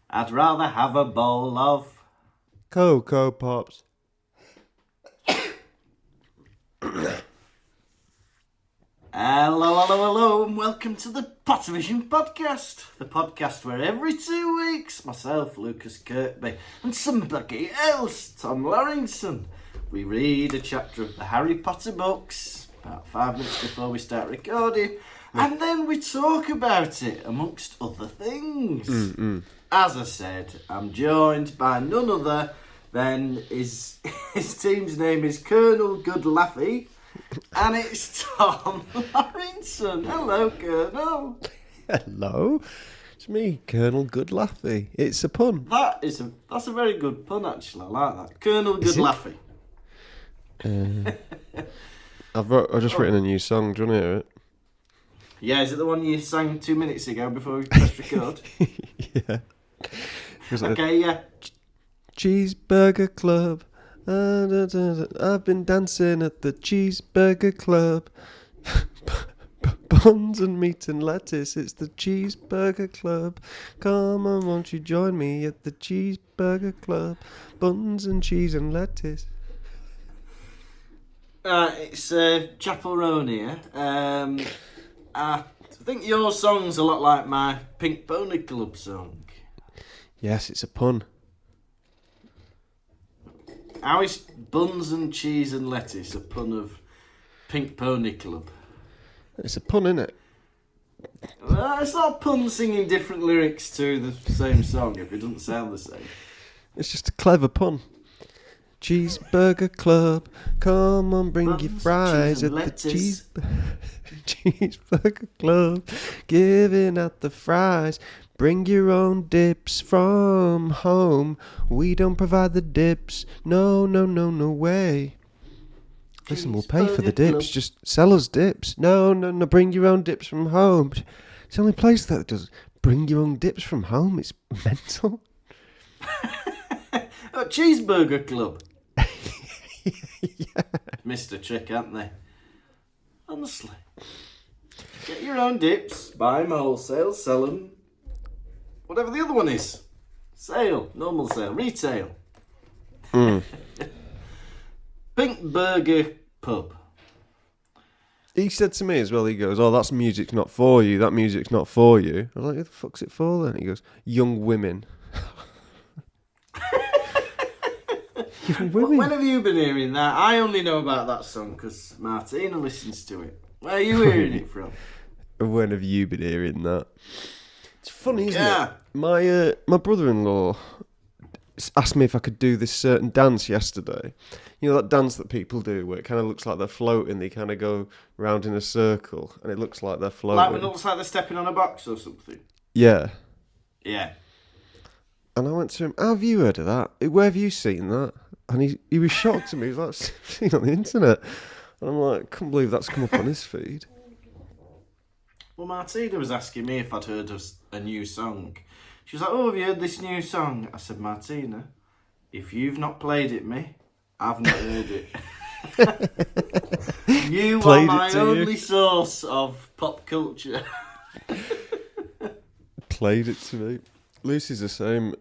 I'd rather have a bowl of... Cocoa Pops. Hello, and welcome to the Pottervision podcast. The podcast where every 2 weeks, myself, Lucas Kirkby, and somebody else, Tom Lawrenson, we read a chapter of the Harry Potter books, about 5 minutes before we start recording, and then we talk about it, amongst other things. As I said, I'm joined by none other than his team's name is Colonel Goodlaffy, and it's Tom Lawrenson. Hello, Colonel. Hello. It's me, Colonel Goodlaffy. It's a pun. That's a very good pun, actually. I like that. Colonel Goodlaffy. I've just written a new song. Do you want to hear it? Yeah, is it the one you sang 2 minutes ago before we pressed record? Yeah. Okay, yeah. Cheeseburger Club. I've been dancing at the Cheeseburger Club. Buns and meat and lettuce. It's the Cheeseburger Club. Come on, won't you join me at the Cheeseburger Club? Buns and cheese and lettuce. It's Chapelronia. I think your song's a lot like my Pink Pony Club song. Yes, it's a pun. How is buns and cheese and lettuce a pun of Pink Pony Club? It's a pun, innit? It's not a pun singing different lyrics to the same song if it doesn't sound the same. It's just a clever pun. Cheeseburger Club, come on, bring Buns, your fries cheese at and the lettuce. Cheeseburger Club, giving out the fries. Bring your own dips from home. We don't provide the dips. No way. Listen, we'll pay for the dips. Club. Just sell us dips. No. Bring your own dips from home. It's the only place that does bring your own dips from home. It's mental. Cheeseburger Club. Yeah. Missed a trick, haven't they? Honestly. Get your own dips, buy them wholesale, sell them. Whatever the other one is. Sale, normal sale, retail. Pink Burger Pub. He said to me as well, he goes, "Oh, that's music's not for you. That music's not for you." I was like, "Who the fuck's it for then?" He goes, "Young women." Young women. When have you been hearing that? I only know about that song because Martina listens to it. Where are you hearing it from? When have you been hearing that? It's funny, isn't Yeah. it? My brother-in-law asked me if I could do this certain dance yesterday. You know that dance that people do where it kind of looks like they're floating. They kind of go round in a circle and it looks like they're floating. Like when it looks like they're stepping on a box or something. Yeah. Yeah. And I went to him, "Have you heard of that? Where have you seen that?" And he was shocked at me. He was like, "I've seen it on the internet." And I'm like, "Can't believe that's come up on his feed." Well, Martina was asking me if I'd heard of a new song. She was like, "Oh, have you heard this new song?" I said, "Martina, if you've not played it me, I've not heard it." You Played are it my to only you. source of pop culture. Played it to me. Lucy's the same.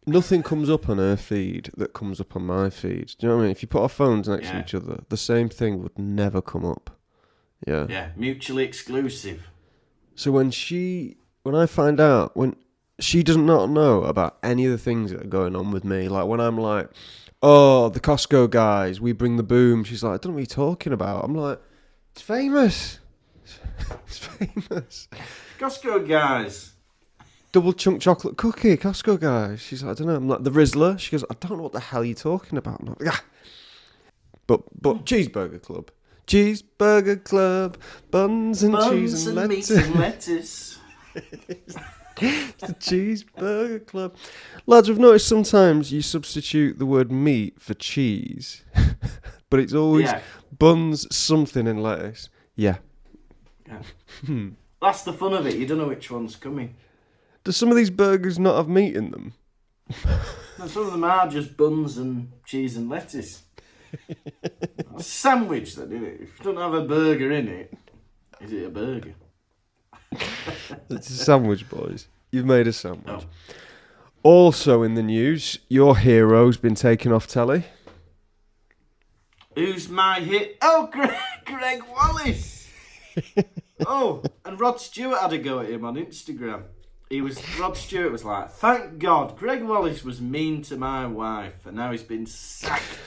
Nothing comes up on her feed that comes up on my feed. Do you know what I mean? If you put our phones next to Yeah. each other, the same thing would never come up. Yeah. Yeah, mutually exclusive. So when I find out, when she does not know about any of the things that are going on with me, like when I'm like, "Oh, the Costco guys, we bring the boom," she's like, "I don't know what you're talking about." I'm like, "It's famous. It's famous. Costco guys. Double chunk chocolate cookie, Costco guys." She's like, "I don't know." I'm like, "The Rizzler." She goes, "I don't know what the hell you're talking about." I'm like, "Ah." But Cheeseburger Club. Cheeseburger Club, buns and cheese and meat lettuce. and lettuce. It's the Cheeseburger Club. Lads, we've noticed sometimes you substitute the word meat for cheese. But it's always buns, something and lettuce. Yeah. That's the fun of it. You don't know which one's coming. Do some of these burgers not have meat in them? No, some of them are just buns and cheese and lettuce. A sandwich then, isn't it? If you don't have a burger in it, is it a burger? It's a sandwich, boys. You've made a sandwich. Oh. Also in the news, your hero's been taken off telly. Who's my hit? Oh, Greg Wallace. Oh, and Rod Stewart had a go at him on Instagram. Rod Stewart was like, thank God, Greg Wallace was mean to my wife, and now he's been sacked.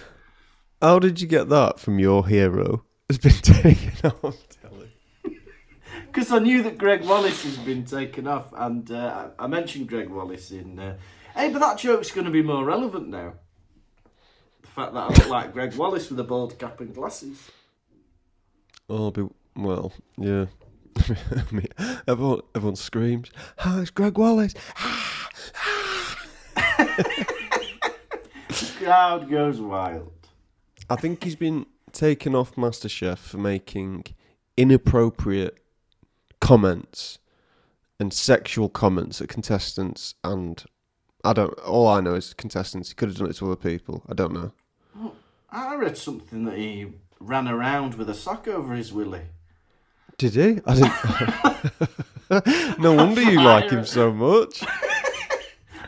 How did you get that from your hero has been taken off telly? Because I knew that Greg Wallace has been taken off, and I mentioned Greg Wallace in... hey, but that joke's going to be more relevant now. The fact that I look like Greg Wallace with a bald cap and glasses. Well, yeah. I mean, everyone screams, "Hi, it's Greg Wallace!" The crowd goes wild. I think he's been taken off MasterChef for making inappropriate comments and sexual comments at contestants, and all I know is contestants. He could have done it to other people. I don't know. Well, I read something that he ran around with a sock over his willy. Did he? I didn't. No wonder you like him so much.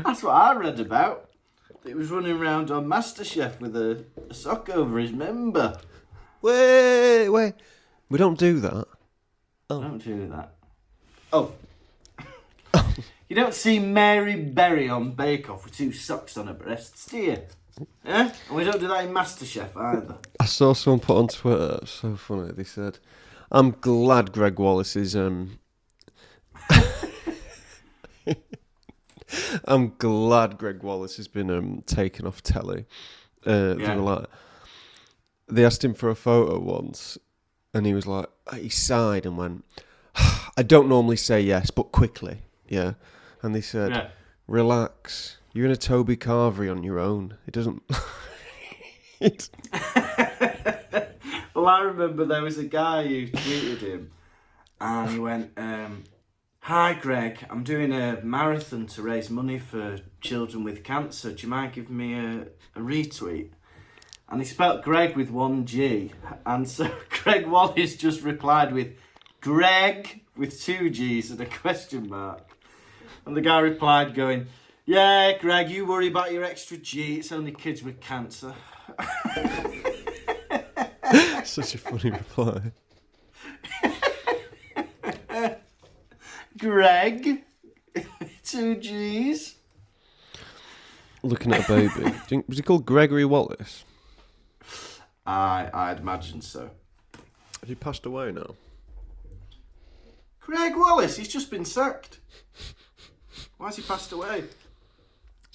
That's what I read about. He was running around on MasterChef with a sock over his member. Wait. We don't do that. Oh. Don't do that. Oh. You don't see Mary Berry on Bake Off with two socks on her breasts, do you? Eh? And we don't do that in MasterChef either. I saw someone put on Twitter, it was so funny, they said, I'm glad Greg Wallace is... I'm glad Greg Wallace has been taken off telly. They asked him for a photo once, and he was like, he sighed and went, I don't normally say yes, but quickly, yeah. And they said, relax, you're in a Toby Carvery on your own. It doesn't... Well, I remember there was a guy who tweeted him, and he went, hi Greg, I'm doing a marathon to raise money for children with cancer. Do you mind giving me a retweet? And he spelt Greg with one G, and so Greg Wallace just replied with Greg with two G's and a question mark. And the guy replied going, yeah, Greg, you worry about your extra G, it's only kids with cancer. Such a funny reply. Greg, two G's. Looking at a baby. Was he called Gregory Wallace? I'd imagine so. Has he passed away now? Greg Wallace, he's just been sacked. Why has he passed away?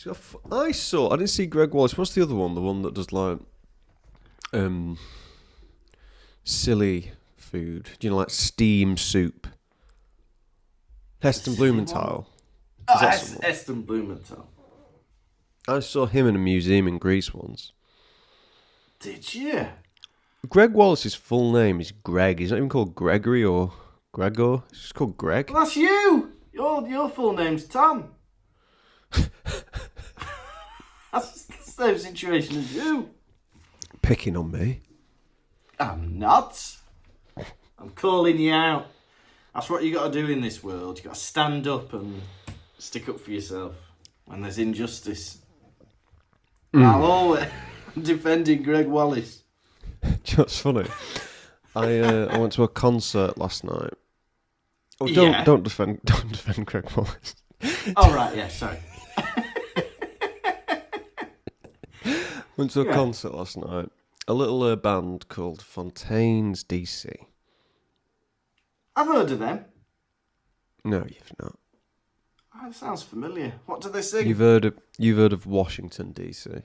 I didn't see Greg Wallace. What's the other one? The one that does like silly food. Do you know, like steam soup? Heston Blumenthal. Oh, Heston Blumenthal. I saw him in a museum in Greece once. Did you? Greg Wallace's full name is Greg. He's not even called Gregory or Gregor. He's just called Greg. Well, that's you. Your full name's Tom. That's the same situation as you. Picking on me. I'm not. I'm calling you out. That's what you got to do in this world. You got to stand up and stick up for yourself when there's injustice. I'm always defending Greg Wallace. Do you know what's funny? I went to a concert last night. Oh, don't defend Greg Wallace. Oh right, yeah, sorry. Went to a concert last night. A little band called Fontaine's DC. I've heard of them. No, you've not. Oh, that sounds familiar. What do they sing? You've heard of Washington DC.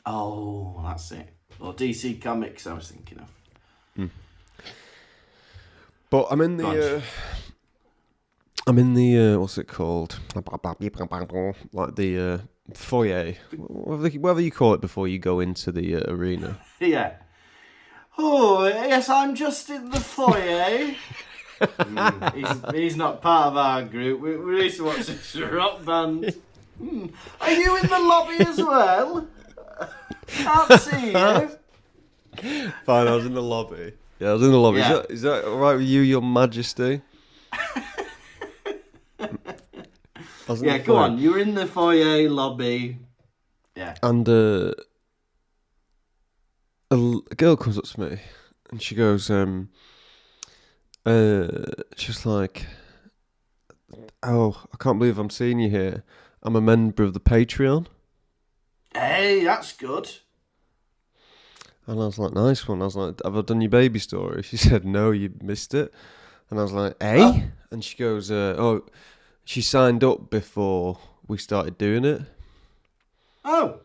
Oh, that's it. Or DC Comics, I was thinking of. But I'm in the what's it called? Like the foyer, whatever you call it before you go into the arena. Yeah. Oh, yes, I'm just in the foyer. He's not part of our group. We used to watch this rock band. Are you in the lobby as well? Can't see you. Fine, I was in the lobby. Yeah, I was in the lobby. Yeah. Is that all right with you, Your Majesty? Yeah, go on. You were in the foyer lobby. Yeah. And a girl comes up to me and she goes, she's like, "Oh, I can't believe I'm seeing you here. I'm a member of the Patreon." Hey, that's good. And I was like, "Nice one." I was like, "Have I done your baby story?" She said, "No, you missed it." And I was like, "Eh?" Oh. And she goes, "Oh, she signed up before we started doing it." Oh.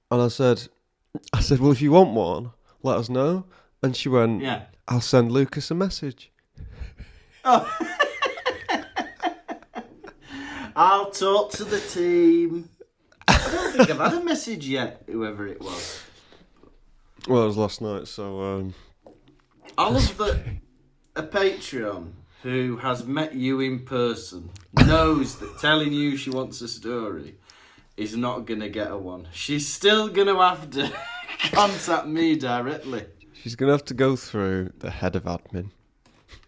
And I said, "Well, if you want one, let us know." And she went, Yeah. "I'll send Lucas a message." Oh. I'll talk to the team. I don't think I've had a message yet, whoever it was. Well, it was last night, so... I love that a Patreon who has met you in person knows that telling you she wants a story is not going to get her one. She's still going to have to contact me directly. She's going to have to go through the head of admin.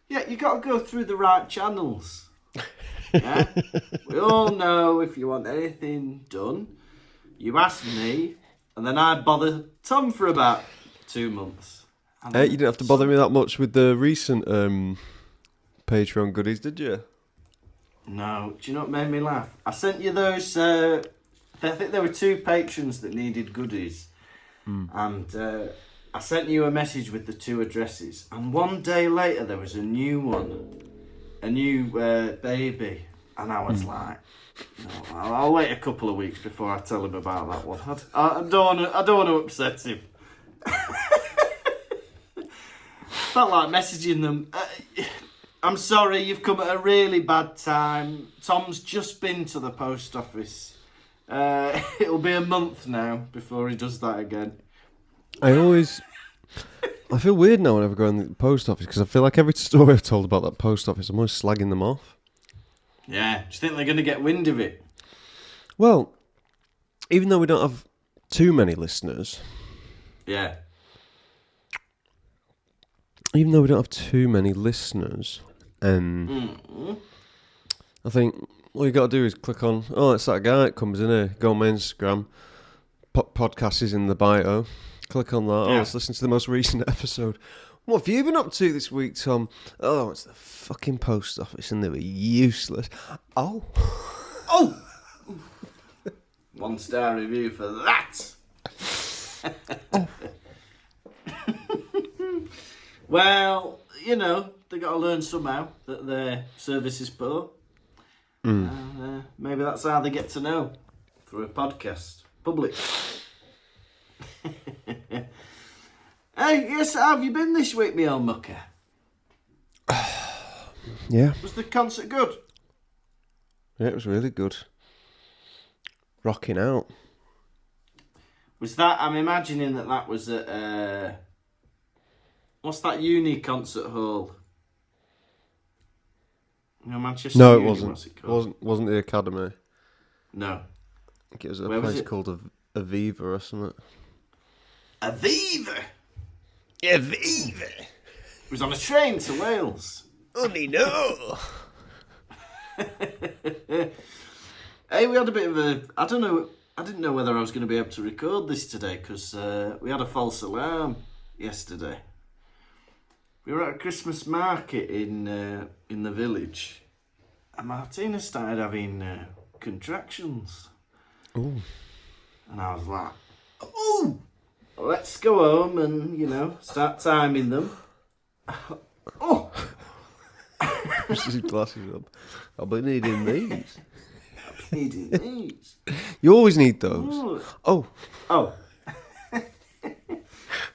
Yeah, you got to go through the right channels. Yeah? We all know if you want anything done, you ask me, and then I bother Tom for about 2 months. You didn't have to bother me that much with the recent Patreon goodies, did you? No. Do you know what made me laugh? I sent you those... I think there were 2 patrons that needed goodies. And I sent you a message with the 2 addresses. And 1 day later, there was a new one. A new baby. And I was like... No, I'll wait a couple of weeks before I tell him about that one. I don't want to upset him. Felt like messaging them. I'm sorry, you've come at a really bad time. Tom's just been to the post office. It'll be a month now before he does that again. I feel weird now whenever I go in the post office because I feel like every story I've told about that post office, I'm always slagging them off. Yeah, do you think they're going to get wind of it? Well, even though we don't have too many listeners... Yeah. Even though we don't have too many listeners, I think all you got to do is click on, oh, it's that guy that comes in here, go on my Instagram, podcast is in the bio, click on that, oh, let's listen to the most recent episode. What have you been up to this week, Tom? Oh, it's the fucking post office and they were useless. Oh. 1-star review for that. Oh. Well, you know, they got to learn somehow that their service is poor. Maybe that's how they get to know, through a podcast. Public. Hey, yes, how have you been this week, me old mucker? Yeah. Was the concert good? Yeah, it was really good. Rocking out. Was that, I'm imagining that was at, what's that uni concert hall? You know, Manchester No, Uni, it wasn't. What's it called? Wasn't the Academy. No. I think it was a Where was place it? called Aviva or something. Aviva? Aviva! It was on a train to Wales. Only no! Hey, we had a bit of a... I didn't know whether I was going to be able to record this today because we had a false alarm yesterday. We were at a Christmas market in the village, and Martina started having contractions. Ooh. And I was like, "Ooh, let's go home and, you know, start timing them." Oh, Puts his glasses up. I'll be needing these. needing these. You always need those. Ooh. Oh. Oh.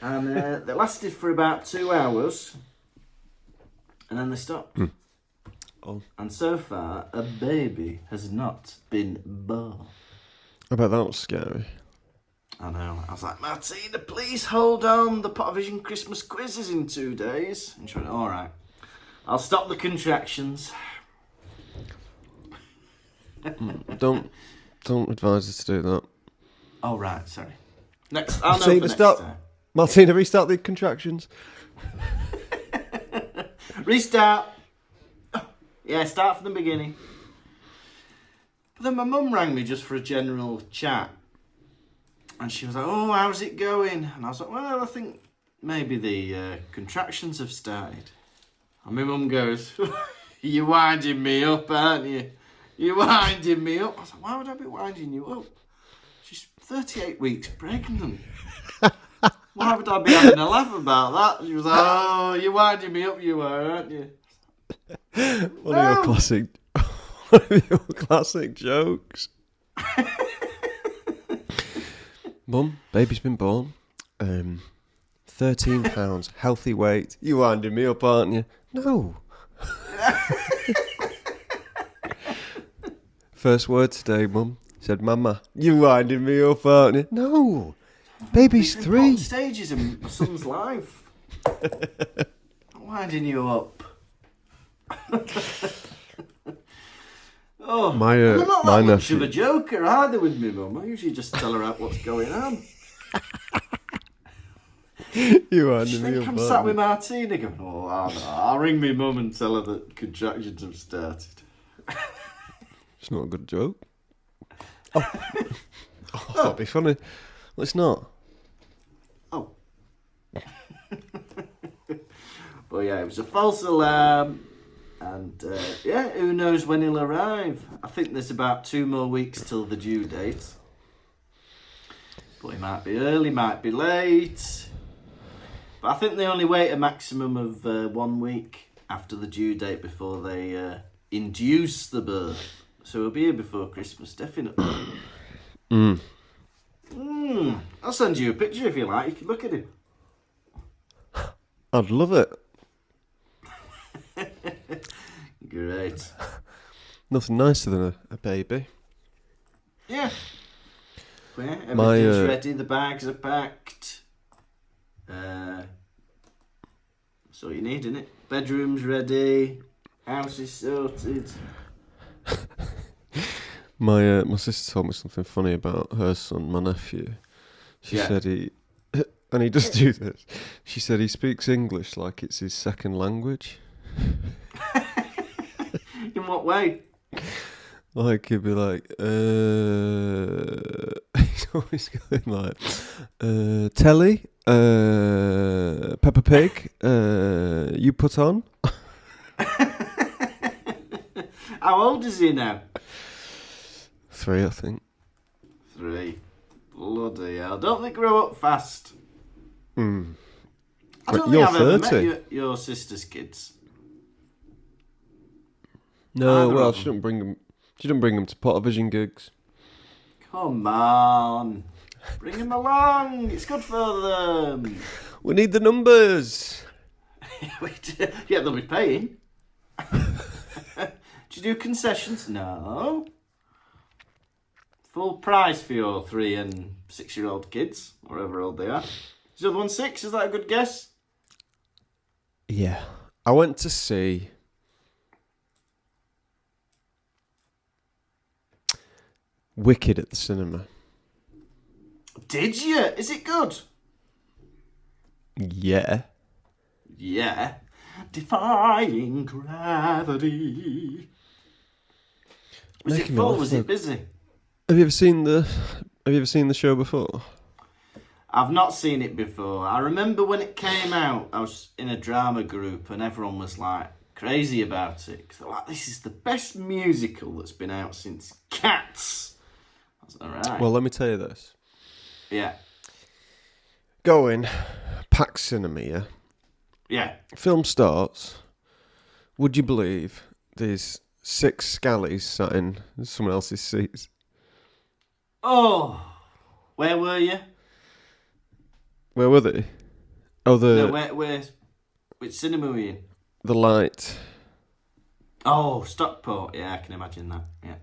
And they lasted for about 2 hours, and then they stopped. Oh. And so far, a baby has not been born. I bet that was scary. I know. I was like, "Martina, please hold on. The Pottervision Christmas quiz is in 2 days." And she went, "All right. I'll stop the contractions." Don't advise us to do that. Oh, right. Sorry. I'll know for Martina, next stop. time. Martina, restart the contractions. Restart. Yeah, start from the beginning. But then my mum rang me just for a general chat. And she was like, oh, how's it going? And I was like, well, I think maybe the contractions have started. And my mum goes, you're winding me up, aren't you? You're winding me up. I was like, why would I be winding you up? She's 38 weeks pregnant. Why would I be having a laugh about that? She was like, oh, you're winding me up, you are, aren't you? One of your classic jokes. Mum, baby's been born. 13 pounds, healthy weight. You winding me up, aren't you? No. First word today, Mum. Said, Mama, you winding me up, aren't you? No. Baby's 3. Important stages in my son's life. I'm winding you up. Oh, I'm not that much nephew. of a joker either with me mum. I usually just tell her out what's going on. You winding She me think up, I'm aren't sat with you? Martina going, oh, I'll ring me mum and tell her that contractions have started. It's not a good joke. Oh, that'd be funny. Well, it's not. Oh. But yeah, it was a false alarm. And who knows when he'll arrive. I think there's about 2 more weeks till the due date. But he might be early, might be late. But I think they only wait a maximum of 1 week after the due date before they induce the birth. So he'll be here before Christmas, definitely. I'll send you a picture if you like. You can look at him. I'd love it. Great. Nothing nicer than a baby. Yeah. Well, yeah, everything's ready. The bags are packed. That's all you need, isn't it? Bedroom's ready. House is sorted. My sister told me something funny about her son, my nephew. She said and he does do this. She said he speaks English like it's his second language. In what way? Like he'd be like, he's always going like, Telly, Peppa Pig, you put on. How old is he now? 3, I think. 3. Bloody hell. Don't they grow up fast? I don't think You're I've ever 30. met your sister's kids. No, Either well, of she them. didn't bring them to Pottervision gigs. Come on. Bring them along. It's good for them. We need the numbers. Yeah, they'll be paying. Do you do concessions? No. Full price for your 3 and 6-year-old kids, or however old they are. Is the other one 6? Is that a good guess? Yeah. I went to see Wicked at the cinema. Did you? Is it good? Yeah. Yeah. Defying gravity. Was Making it me full? laugh, Was it look. busy? Have you ever seen the show before? I've not seen it before. I remember when it came out, I was in a drama group and everyone was like crazy about it. 'Cause they're like, this is the best musical that's been out since Cats. I was like, alright. Well, let me tell you this. Yeah. Go in, packed cinema, yeah? Yeah. Film starts. Would you believe there's 6 scallies sat in someone else's seats? Oh. Where were you? Where were they? Oh, No, which cinema were you in? the light. Oh, Stockport. Yeah, I can imagine that. Yeah.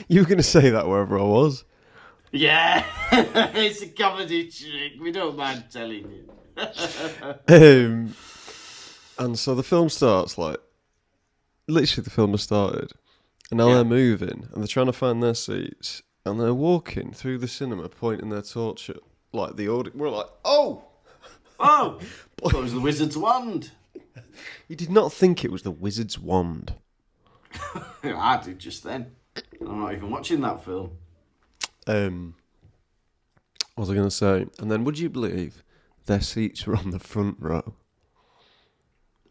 You were going to say that wherever I was. Yeah. It's a comedy trick. We don't mind telling you. And so the film starts, like, literally the film has started. And now Yeah. they're moving, and they're trying to find their seats. And they're walking through the cinema, pointing their torch at, like, the audience. We're like, oh! Oh! Thought it was the wizard's wand. You did not think it was the wizard's wand. I did just then. I'm not even watching that film. What was I going to say? And then, would you believe their seats were on the front row?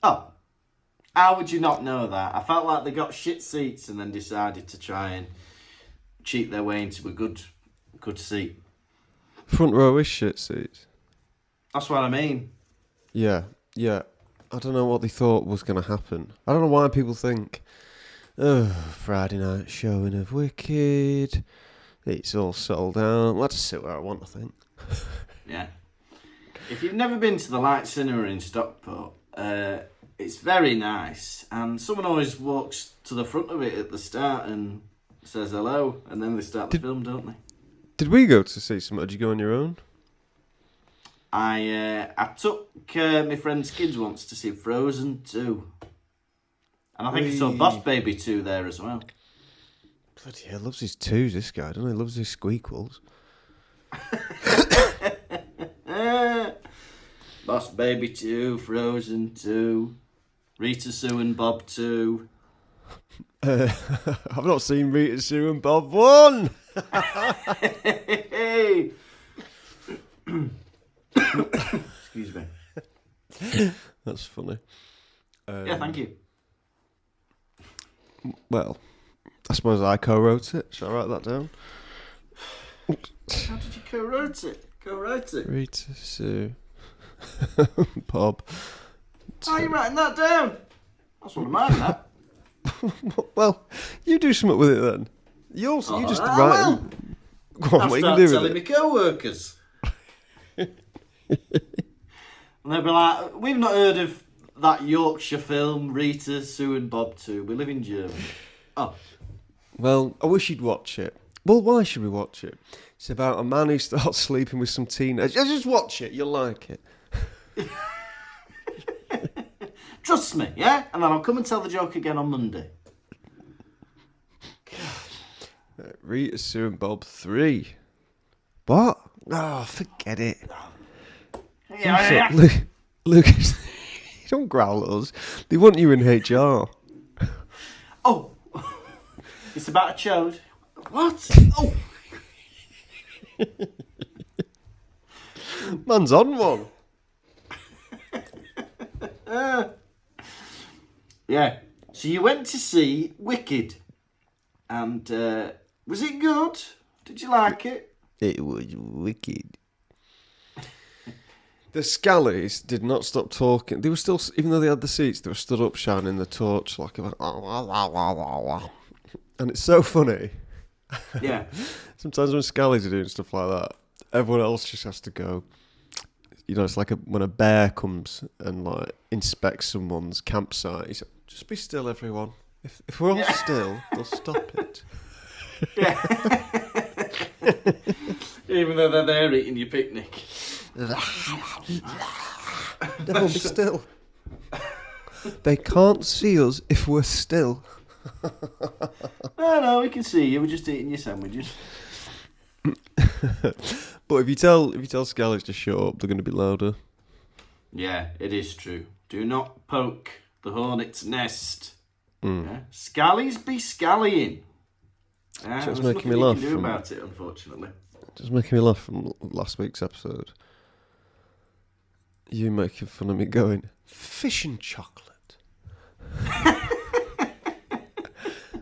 Oh, how would you not know that? I felt like they got shit seats and then decided to try and cheat their way into a good seat. Front row is shit seats. That's what I mean. Yeah. I don't know what they thought was going to happen. I don't know why people think, oh, Friday night showing of Wicked, it's all sold out. Let's just sit where I want, I think. Yeah. If you've never been to the Light Cinema in Stockport, it's very nice, and someone always walks to the front of it at the start and says hello, and then they start the film, don't they? Did we go to see some? Or did you go on your own? I took my friend's kids once to see Frozen 2. And I think I saw Boss Baby 2 there as well. Bloody hell, loves his twos, this guy, doesn't he? Loves his squeakles. Boss Baby 2, Frozen 2, Rita, Sue and Bob 2. I've not seen Rita, Sue and Bob 1! Hey! Excuse me. That's funny. Yeah, thank you. Well, I suppose I co-wrote it. Shall I write that down? How did you co-write it? Rita, Sue, Bob. How are you writing that down? That's one of mine, that. Well, you do something with it then. You just write. Well. Go on, I'll what you start can do telling with my co-workers. And they'll be like, we've not heard of that Yorkshire film, Rita, Sue and Bob 2. We live in Germany. Oh. Well, I wish you'd watch it. Well, why should we watch it? It's about a man who starts sleeping with some teenagers. Just watch it. You'll like it. Trust me, yeah? And then I'll come and tell the joke again on Monday. Rita, Sue and Bob 3. What? Oh, forget it. Yeah. Lucas, you don't growl at us. They want you in HR. Oh. It's about a chode. What? Oh. Man's on one. Yeah. So you went to see Wicked. And was it good? Did you like it? It was wicked. The Scallies did not stop talking. They were still, even though they had the seats, they were stood up shining the torch like a... And it's so funny. Yeah. Sometimes when Scallies are doing stuff like that, everyone else just has to go. You know, it's like when a bear comes and like inspects someone's campsite. He's like, just be still, everyone. If we're all still, they'll stop it. Yeah. Even though they're there eating your picnic. No, be still. They can't see us if we're still. No, we can see you. We're just eating your sandwiches. But if you tell Scallies to shut up, they're going to be louder. Yeah, it is true. Do not poke the hornet's nest. Yeah? Mm. Scallies be scallying. Yeah, Just there's making me nothing you laugh can do from- about it, unfortunately. Just making me laugh from last week's episode. You making fun of me going, fish and chocolate.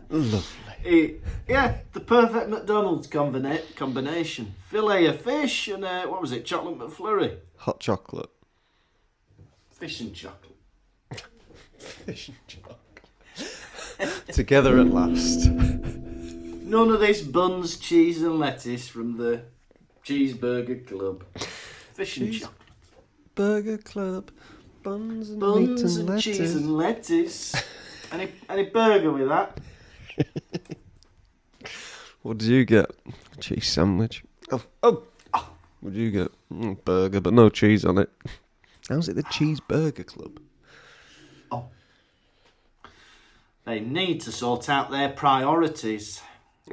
Lovely. Yeah, the perfect McDonald's combination. Fillet of fish and, what was it, chocolate McFlurry? Hot chocolate. Fish and chocolate. Fish and chocolate. Together at last. None of this buns, cheese and lettuce from the Cheeseburger Club. Fish and chocolate. Burger Club. Buns and Buns meat and and lettuce. cheese and lettuce. Any burger with that? What did you get? Cheese sandwich. Oh. What did you get? Burger, but no cheese on it. How's it the Cheeseburger Club? Oh. They need to sort out their priorities.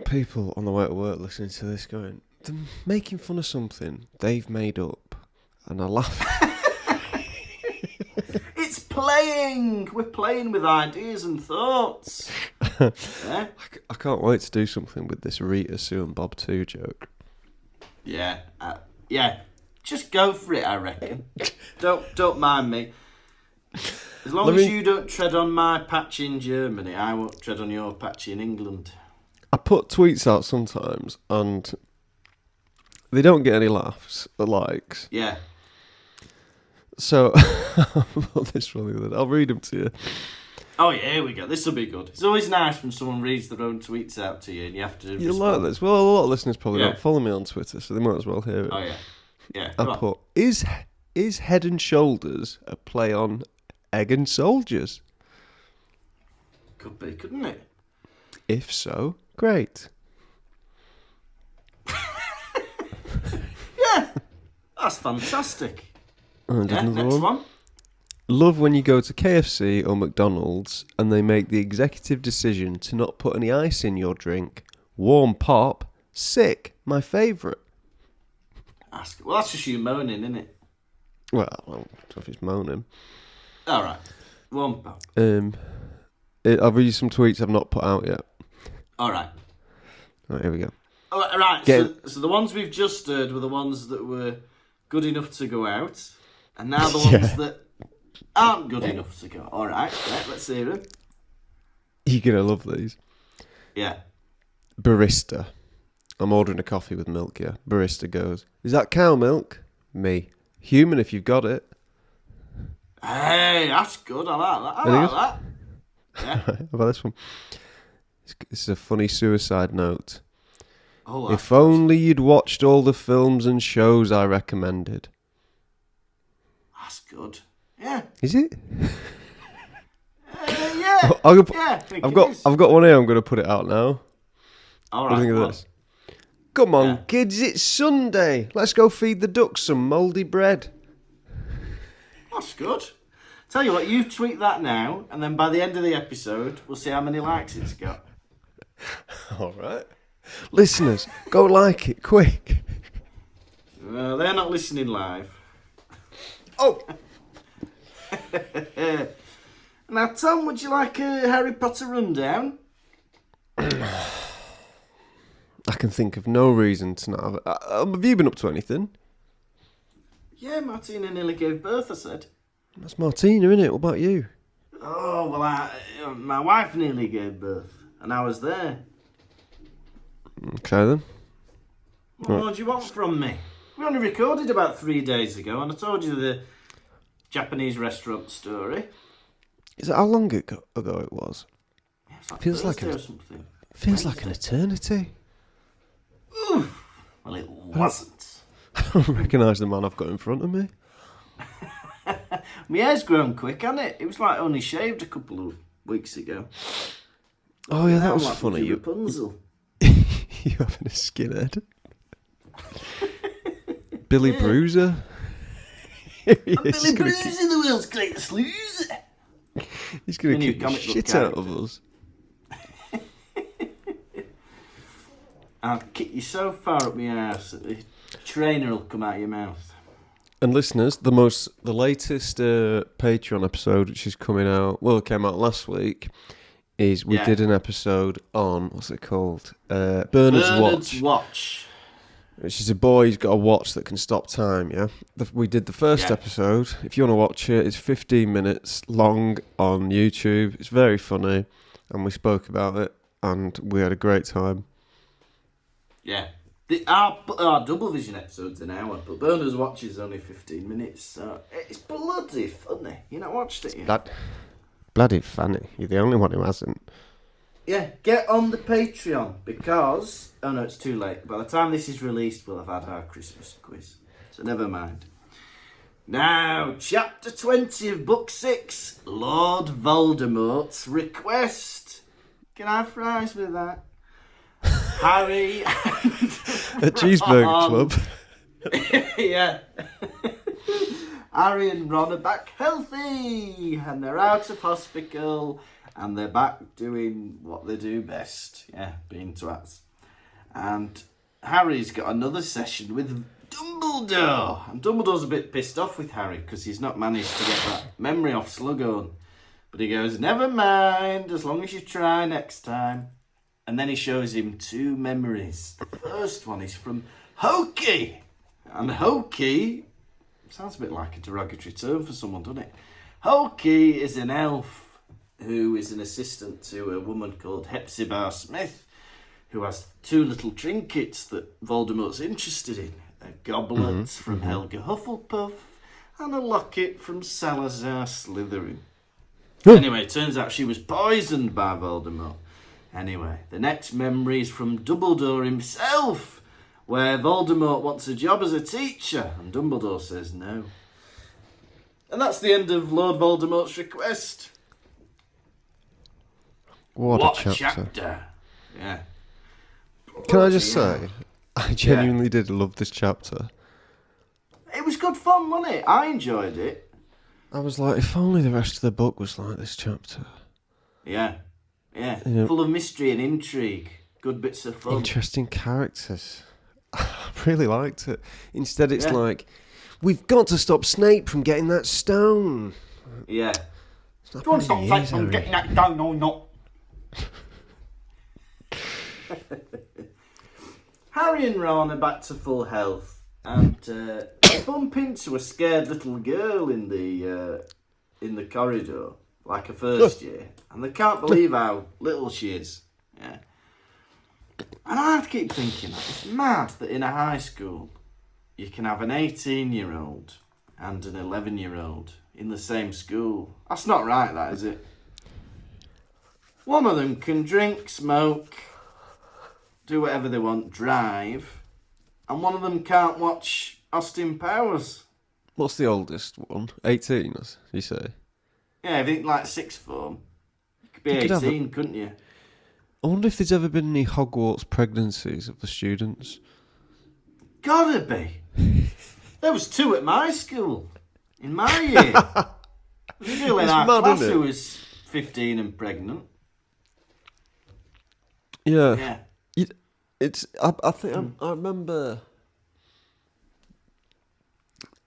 People on the way to work listening to this going, they're making fun of something they've made up. And I laugh. It's playing! We're playing with ideas and thoughts. Yeah? I can't wait to do something with this Rita, Sue and Bob 2 joke. Yeah. Yeah. Just go for it, I reckon. Don't mind me. As long as you don't tread on my patch in Germany, I won't tread on your patch in England. I put tweets out sometimes and they don't get any laughs or likes. Yeah. So, I'll read them to you. Oh yeah, here we go. This will be good. It's always nice when someone reads their own tweets out to you and you have to You respond. like this? Well, a lot of listeners probably don't follow me on Twitter, so they might as well hear it. Oh yeah. Yeah. I put, is Head and Shoulders a play on Egg and Soldiers? Could be, couldn't it? If so, great. Yeah. That's fantastic. And Yeah, another next one. Love when you go to KFC or McDonald's and they make the executive decision to not put any ice in your drink. Warm pop. Sick. My favourite. Well, that's just you moaning, isn't it? Well, I don't know if it's moaning. All right. One pop. I'll read you some tweets I've not put out yet. All right. Right, here we go. All right. So the ones we've just heard were the ones that were good enough to go out, and now the ones that aren't good enough to go. All right. Let's hear them. You're going to love these. Yeah. Barista. I'm ordering a coffee with milk, yeah. Barista goes, is that cow milk? Me. Human if you've got it. Hey, that's good. I like that. I like that. Yeah. How about this one? This is a funny suicide note. Oh, if only you'd watched all the films and shows I recommended. That's good. Yeah. Is it? Yeah. I've got one here. I'm going to put it out now. All right. What do you think of this? Come on, kids, it's Sunday. Let's go feed the ducks some mouldy bread. That's good. Tell you what, you tweet that now, and then by the end of the episode, we'll see how many likes it's got. All right. Listeners, go like it, quick. They're not listening live. Oh! Now, Tom, would you like a Harry Potter rundown? I can think of no reason to not have it. Have you been up to anything? Yeah, Martina nearly gave birth, I said. That's Martina, innit? What about you? Oh, well, my wife nearly gave birth, and I was there. Okay, then. What more do you want from me? We only recorded about 3 days ago, and I told you the Japanese restaurant story. Is that how long ago it was? Yeah, it's like Feels Thursday like or something. Feels like an eternity. Oof. Well, it wasn't. I don't recognise the man I've got in front of me. My hair's grown quick, hasn't it? It was like only shaved a couple of weeks ago. Oh yeah, Now that was I'm like funny. Rapunzel. You having a skinhead? Billy Bruiser. Billy Bruiser, the world's greatest loser. He's going to kick the shit out of us. I'll kick you so far up my arse that the trainer will come out of your mouth. And listeners, the latest Patreon episode, which is coming out, well, it came out last week, is we did an episode on, what's it called? Bernard's Watch. Which is a boy who's got a watch that can stop time, yeah? We did the first episode. If you want to watch it, it's 15 minutes long on YouTube. It's very funny, and we spoke about it, and we had a great time. Yeah. Our double vision episode's an hour, but Bernard's Watch is only 15 minutes, so it's bloody funny. You not watched it yet? Bloody funny. You're the only one who hasn't. Yeah, get on the Patreon, because... Oh no, it's too late. By the time this is released, we'll have had our Christmas quiz. So never mind. Now, Chapter 20 of Book 6, Lord Voldemort's Request. Can I have fries with that? Harry and A cheeseburger club. Yeah. Harry and Ron are back healthy, and they're out of hospital, and they're back doing what they do best. Yeah, being twats. And Harry's got another session with Dumbledore. And Dumbledore's a bit pissed off with Harry because he's not managed to get that memory off Slughorn. But he goes, never mind, as long as you try next time. And then he shows him 2 memories. The first one is from Hokey. And Hokey sounds a bit like a derogatory term for someone, doesn't it? Hokey is an elf who is an assistant to a woman called Hepzibah Smith, who has 2 little trinkets that Voldemort's interested in. A goblet from Helga Hufflepuff and a locket from Salazar Slytherin. Anyway, it turns out she was poisoned by Voldemort. Anyway, the next memory is from Dumbledore himself, where Voldemort wants a job as a teacher, and Dumbledore says no. And that's the end of Lord Voldemort's request. What a chapter. Yeah. Can I just say, I genuinely did love this chapter. It was good fun, wasn't it? I enjoyed it. I was like, if only the rest of the book was like this chapter. Yeah. Full of mystery and intrigue. Good bits of fun. Interesting characters. I really liked it. Instead, it's like, we've got to stop Snape from getting that stone. Yeah. Do you want to stop Snape from getting that stone or not? Harry and Ron are back to full health, and they bump into a scared little girl in the corridor, like a first year, and they can't believe how little she is. Yeah. And I keep thinking, it's mad that in a high school you can have an 18-year-old and an 11-year-old in the same school. That's not right, that, is it? One of them can drink, smoke, do whatever they want, drive, and one of them can't watch Austin Powers. What's the oldest one? 18, you say? Yeah, I think like sixth form. You could be 18, couldn't you? I wonder if there's ever been any Hogwarts pregnancies of the students. Gotta be. There was 2 at my school. In my year. There's a girl in our class who was 15 and pregnant. Yeah. I think I remember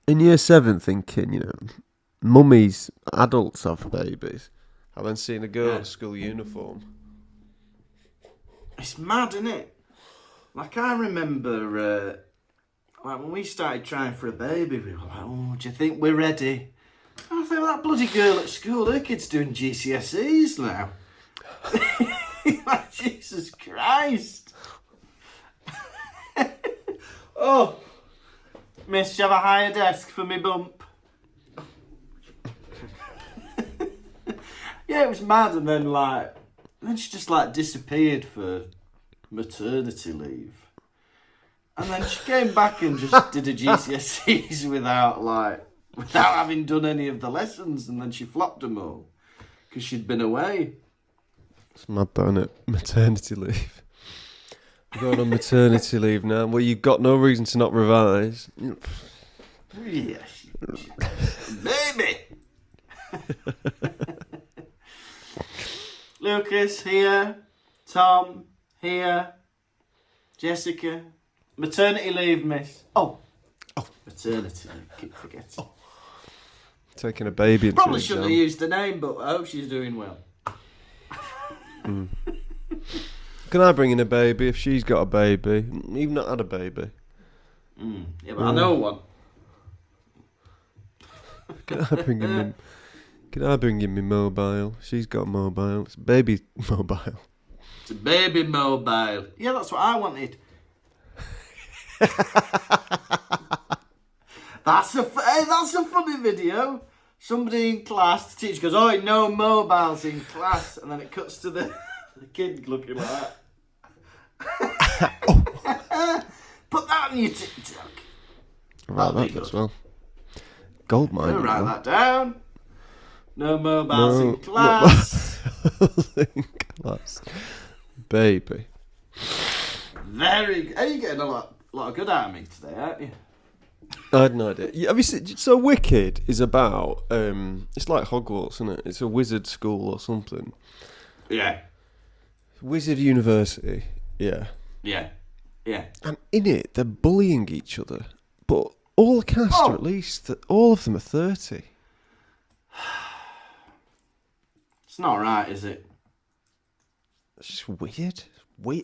in year 7 thinking, mummies, adults have babies. And then seeing a girl in a school uniform. It's mad, isn't it? Like, I remember, when we started trying for a baby, we were like, oh, do you think we're ready? And I think, well, that bloody girl at school, her kid's doing GCSEs now. Like, Jesus Christ. Oh, miss, you have a higher desk for me bump? Yeah, it was mad, and then she just disappeared for maternity leave. And then she came back and just did her GCSEs without having done any of the lessons, and then she flopped them all because she'd been away. It's mad, though, isn't it? Maternity leave. You're going on maternity leave now. Well, you've got no reason to not revise. Yes. Baby! Lucas, here. Tom, here. Jessica. Maternity leave, miss. Oh. Maternity leave. Keep forgetting. Taking a baby into Probably shouldn't have used the name, but I hope she's doing well. Can I bring in a baby if she's got a baby? You've not had a baby. Yeah, but I know one. Can I bring in my mobile? She's got mobile. It's a baby mobile. It's a baby mobile. Yeah, that's what I wanted. That's a funny video. Somebody in class, the teacher goes, "Oh, no mobiles in class," and then it cuts to the kid looking like that. Put that on your TikTok. Right, that as well. Goldmine. I'll write that down. No mobiles in class. In class. Baby. Very good. Are you getting a lot of good out of me today, aren't you? I had no idea. Have you seen, so Wicked is about, it's like Hogwarts, isn't it? It's a wizard school or something. Yeah. Wizard University, yeah. Yeah. Yeah. And in it, they're bullying each other. But all the cast are at least, all of them are 30. It's not right, is it? It's just weird.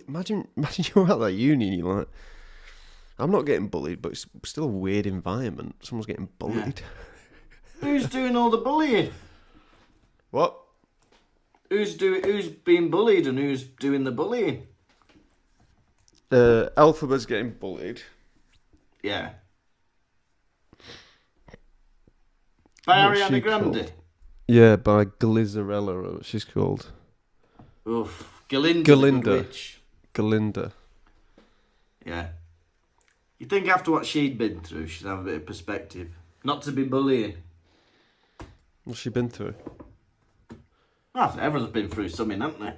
Imagine you're at that uni and you're like, I'm not getting bullied, but it's still a weird environment. Someone's getting bullied. Yeah. Who's doing all the bullying? What? Who's being bullied and who's doing the bullying? Alphabet's getting bullied. Yeah. By What's she Ariana Grande. called? Yeah, by Glizzarella, or what she's called. Oof. Galinda. Galinda. The good witch. Galinda. Yeah. You'd think after what she'd been through, she'd have a bit of perspective. Not to be bullying. What's she been through? Well, everyone's been through something, haven't they?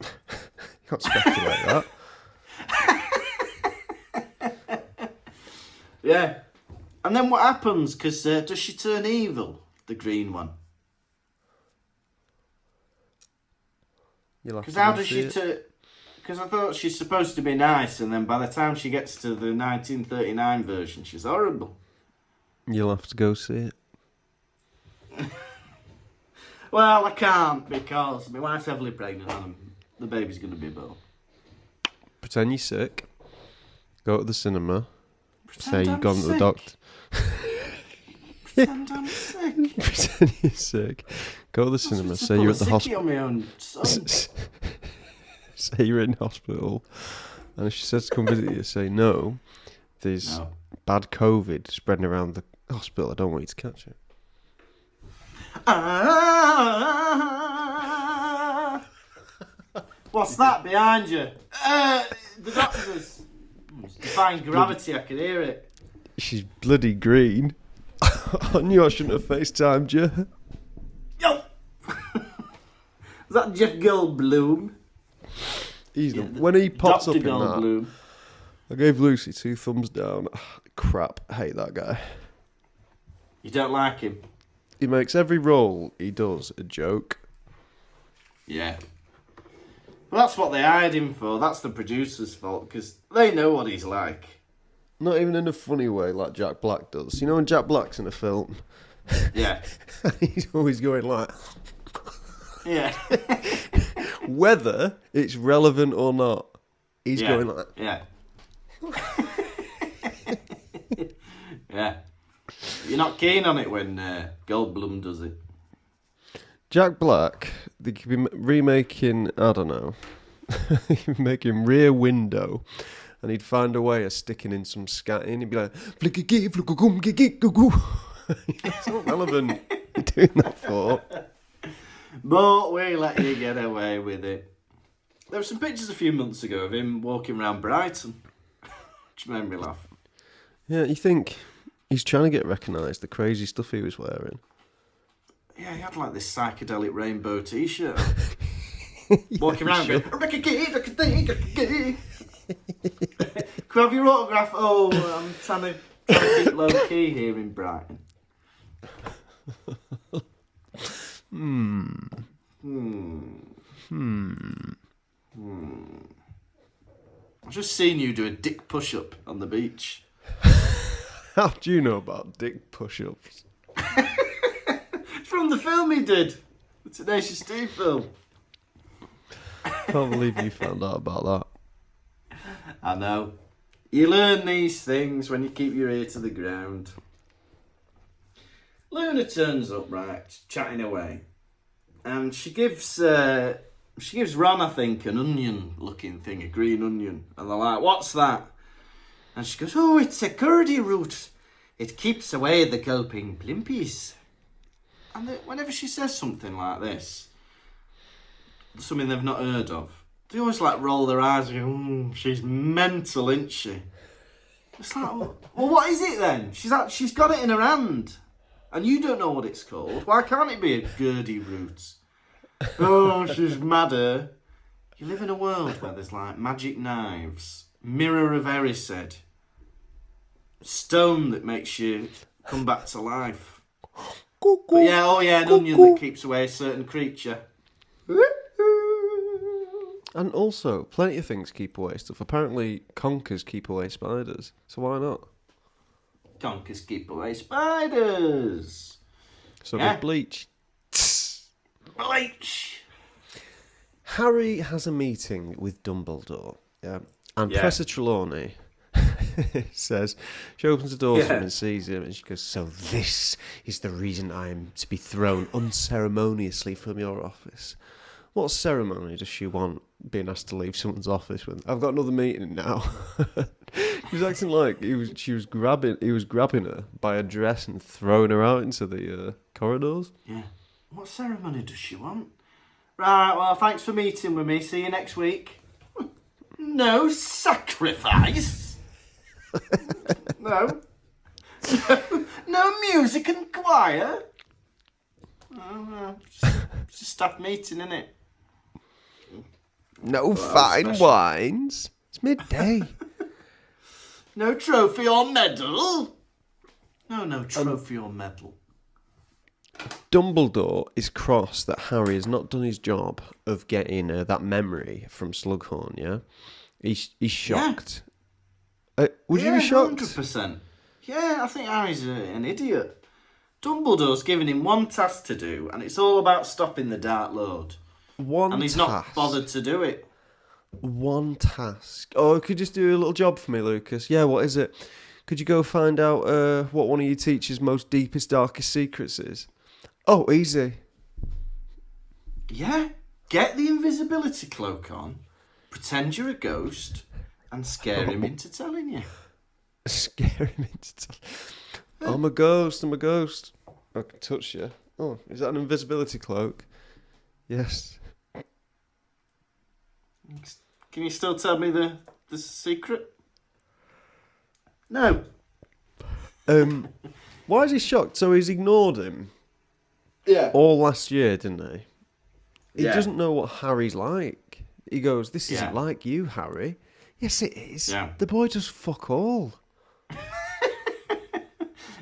You can't speculate that. Yeah. And then what happens? Because does she turn evil, the green one? Because how does she turn... Because I thought she's supposed to be nice, and then by the time she gets to the 1939 version, she's horrible. You'll have to go see it. Well, I can't, because my wife's heavily pregnant and the baby's going to be a girl. Pretend you're sick. Go to the cinema. Pretend say you've gone to the sick. doctor. Pretend I'm sick. Pretend you're sick. Go to the cinema. Say you're at the hospital. on my own son. Say you're in hospital. And if she says to come visit you, say no. There's bad COVID spreading around the hospital. I don't want you to catch it. What's that behind you? The doctors. It's defying gravity, I can hear it. She's bloody green. I knew I shouldn't have FaceTimed you. Yo! Is that Jeff Goldblum? When he pops Dr. up in Goldblum. that, I gave Lucy 2 thumbs down. Crap, I hate that guy. You don't like him? He makes every role he does a joke. Yeah. Well, that's what they hired him for. That's the producer's fault, because they know what he's like. Not even in a funny way like Jack Black does. You know when Jack Black's in a film? Yeah. He's always going like... Yeah. Whether it's relevant or not, he's going like... Yeah. Yeah. You're not keen on it when Goldblum does it. Jack Black, they could be remaking, I don't know, making Rear Window, and he'd find a way of sticking in some scatting. He'd be like, flickagee, flickagum, gigigagoo. It's not relevant. You're doing that for. But we let you get away with it. There were some pictures a few months ago of him walking around Brighton, which made me laugh. Yeah, you think he's trying to get recognised, the crazy stuff he was wearing. Yeah, he had like this psychedelic rainbow t-shirt on. Walking around going, can I have your autograph? Oh, I'm trying to keep low key here in Brighton. I've just seen you do a dick push-up on the beach. How do you know about dick push-ups? It's from the film he did. The Tenacious D film. Can't believe you found out about that. I know. You learn these things when you keep your ear to the ground. Luna turns up, right, chatting away. And she gives Ron, I think, an onion-looking thing, a green onion. And they're like, what's that? And she goes, oh, it's a curdy root. It keeps away the gulping plimpies. And whenever she says something like this, something they've not heard of, they always like roll their eyes and go, she's mental, isn't she? It's like, well, what is it then? She's got it in her hand. And you don't know what it's called. Why can't it be a gurdy root? Oh, she's madder. You live in a world where there's like magic knives, mirror of Erised, stone that makes you come back to life. But an onion that keeps away a certain creature. And also, plenty of things keep away stuff. Apparently, conkers keep away spiders. So why not? Conkers keep away spiders. So with bleach. Bleach. Harry has a meeting with Dumbledore, yeah, and Yeah. Professor Trelawney says, she opens the door to him Yeah. and sees him, and she goes, "So this is the reason I am to be thrown unceremoniously from your office." What ceremony does she want being asked to leave someone's office with? I've got another meeting now. He was acting like he was grabbing her by her dress and throwing her out into the corridors. Yeah. What ceremony does she want? Right, well, thanks for meeting with me. See you next week. No sacrifice. No. No music and choir. Oh, no. It's a staff meeting, isn't it? No fine special. wines. It's midday. No trophy or medal. No trophy or medal. Dumbledore is cross that Harry has not done his job of getting that memory from Slughorn, yeah? He's shocked. Would you be shocked? 100%. Yeah, I think Harry's an idiot. Dumbledore's given him one task to do, and it's all about stopping the Dark Lord. And he's not bothered to do it. One task. Oh, could you just do a little job for me, Lucas? Yeah, what is it? Could you go find out what one of your teacher's most deepest, darkest secrets is? Oh, easy. Yeah, get the invisibility cloak on, pretend you're a ghost, and scare him into telling you. Scare him into I'm a ghost, I'm a ghost. I can touch you. Oh, is that an invisibility cloak? Yes. Can you still tell me the secret? No. Why is he shocked? So he's ignored him Yeah. all last year, didn't he? He Yeah. doesn't know what Harry's like. He goes, "This isn't Yeah. like you, Harry." Yes, it is. Yeah. The boy does fuck all.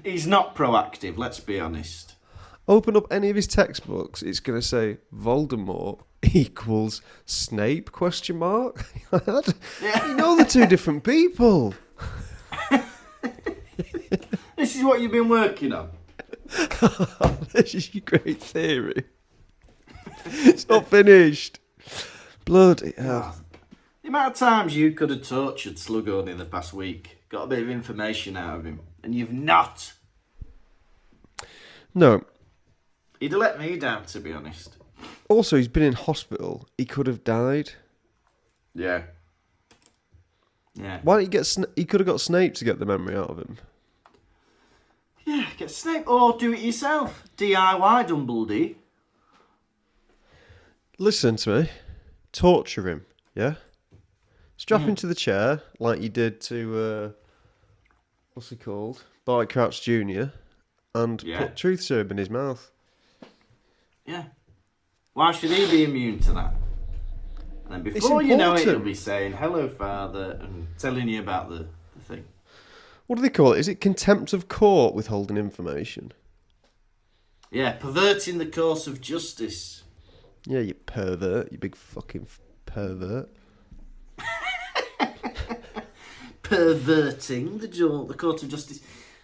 He's not proactive, let's be honest. Open up any of his textbooks, it's going to say Voldemort equals Snape, question mark. Yeah. You know they're two different people. This is what you've been working on. This is your great theory. It's not finished. Bloody hell. The amount of times you could have tortured Slughorn in the past week, got a bit of information out of him, and you've not. No. He'd have let me down, to be honest. Also, he's been in hospital. He could have died. Yeah. Yeah. Why didn't he get... he could have got Snape to get the memory out of him. Yeah, get Snape or do it yourself. DIY Dumbledore. Listen to me. Torture him, yeah? Strap him to the chair, like you did to... what's he called? Barty Crouch Jr. And put truth serum in his mouth. Yeah. Why should he be immune to that? And then before you know it, he'll be saying, "Hello, Father," and telling you about the thing. What do they call it? Is it contempt of court withholding information? Yeah, perverting the course of justice. Yeah, you pervert. You big fucking pervert. Perverting the court of justice.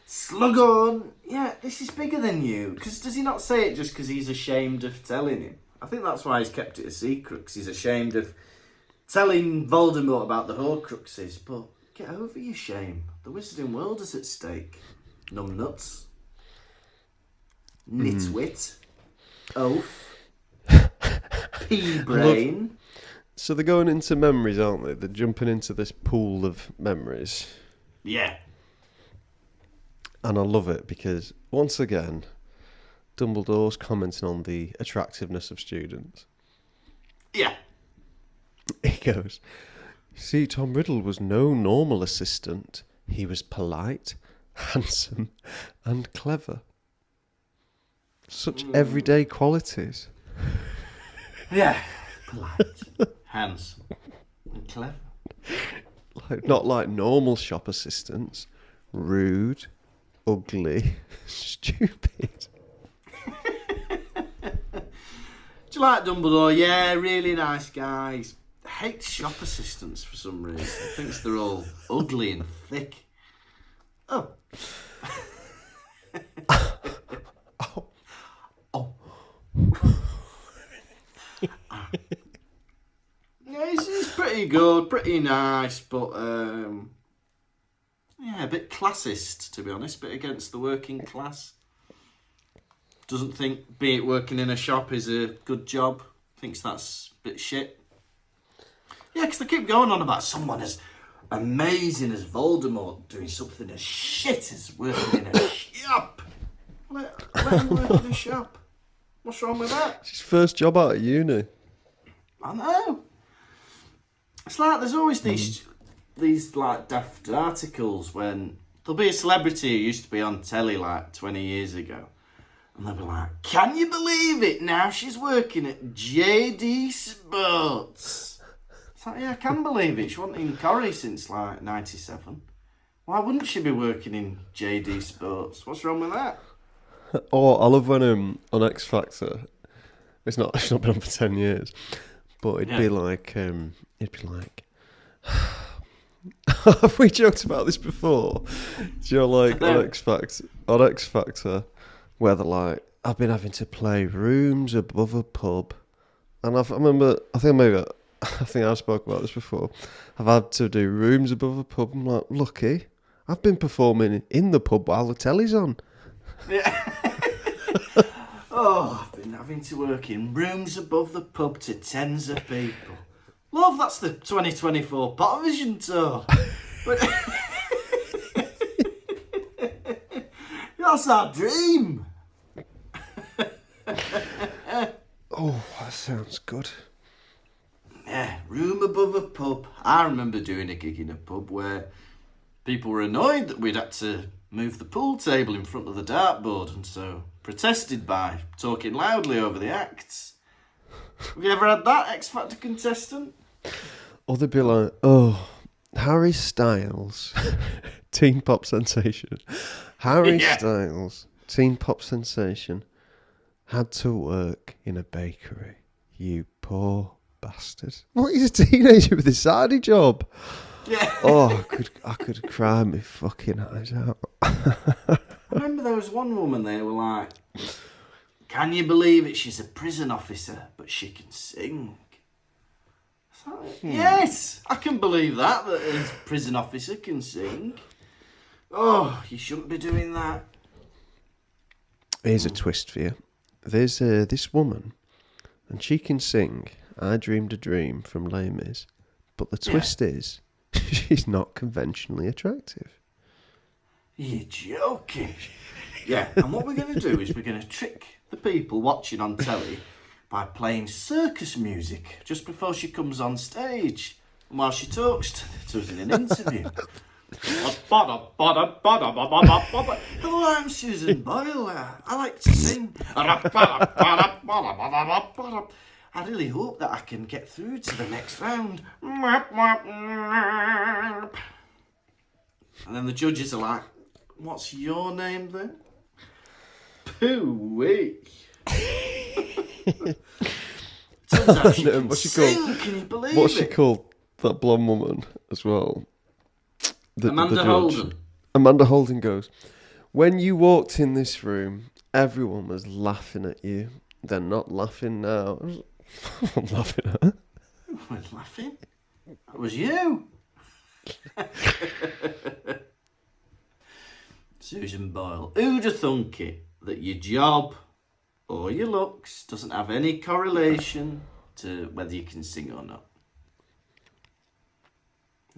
Slughorn, yeah, this is bigger than you. Because does he not say it just because he's ashamed of telling him? I think that's why he's kept it a secret, because he's ashamed of telling Voldemort about the Horcruxes. But get over your shame. The wizarding world is at stake. Numbnuts. Nitwit. Oaf. Pea-brain. So they're going into memories, aren't they? They're jumping into this pool of memories. Yeah. And I love it because, once again, Dumbledore's commenting on the attractiveness of students. Yeah. He goes, "See, Tom Riddle was no normal assistant. He was polite, handsome, and clever. Such everyday qualities." Yeah. Polite. Handsome. And clever. Not like normal shop assistants. Rude, ugly, stupid. Do you like Dumbledore? Yeah, really nice guys. Hates shop assistants for some reason. Thinks they're all ugly and thick. Oh. Oh. pretty good, pretty nice, but yeah, a bit classist, to be honest, bit against the working class. Doesn't think be it working in a shop is a good job. Thinks that's a bit shit. Yeah, because they keep going on about someone as amazing as Voldemort doing something as shit as working in a shop. Let him work in a shop. What's wrong with that? It's his first job out of uni. I know. It's like there's always these like daft articles when there'll be a celebrity who used to be on telly like 20 years ago, and they'll be like, "Can you believe it? Now she's working at JD Sports." It's like, yeah, I can believe it. She wasn't in Corrie since like 97. Why wouldn't she be working in JD Sports? What's wrong with that? Oh, I love when on X Factor, it's not been on for 10 years, but it'd be like, have we joked about this before? Do you know, like on X Factor, where they're like, I've been having to play rooms above a pub, and I think I've spoken about this before. I've had to do rooms above a pub. I'm like, lucky, I've been performing in the pub while the telly's on. Yeah. Oh, I've been having to work in rooms above the pub to tens of people. Love, that's the 2024 Pottervision tour. That's our dream. Oh, that sounds good. Yeah, room above a pub. I remember doing a gig in a pub where people were annoyed that we'd had to move the pool table in front of the dartboard, and so protested by talking loudly over the acts. Have you ever had that X Factor contestant? Or they'd be like, oh, Harry Styles, teen pop sensation. Harry Styles, teen pop sensation, had to work in a bakery. You poor bastard. What, he's a teenager with a sidey job? Yeah. Oh, I could cry my fucking eyes out. I remember there was one woman, they were like, can you believe it? She's a prison officer, but she can sing. Yes, I can believe that a prison officer can sing. Oh, you shouldn't be doing that. Here's a twist for you. There's this woman, and she can sing I Dreamed a Dream from Les Mis, but the twist is she's not conventionally attractive. You're joking. Yeah, and what we're going to do is we're going to trick the people watching on telly by playing circus music just before she comes on stage and while she talks to us in an interview. Hello, I'm Susan Boyle. I like to sing. I really hope that I can get through to the next round. And then the judges are like, what's your name then? Pooh-wee. Turns out she can sing, can you believe it? What's she called? That blonde woman as well. Amanda Holden. Amanda Holden goes, when you walked in this room, everyone was laughing at you. They're not laughing now. I'm laughing at her. Who was laughing? That was you. Susan Boyle. Who'd have thunk it that your job or your looks doesn't have any correlation to whether you can sing or not?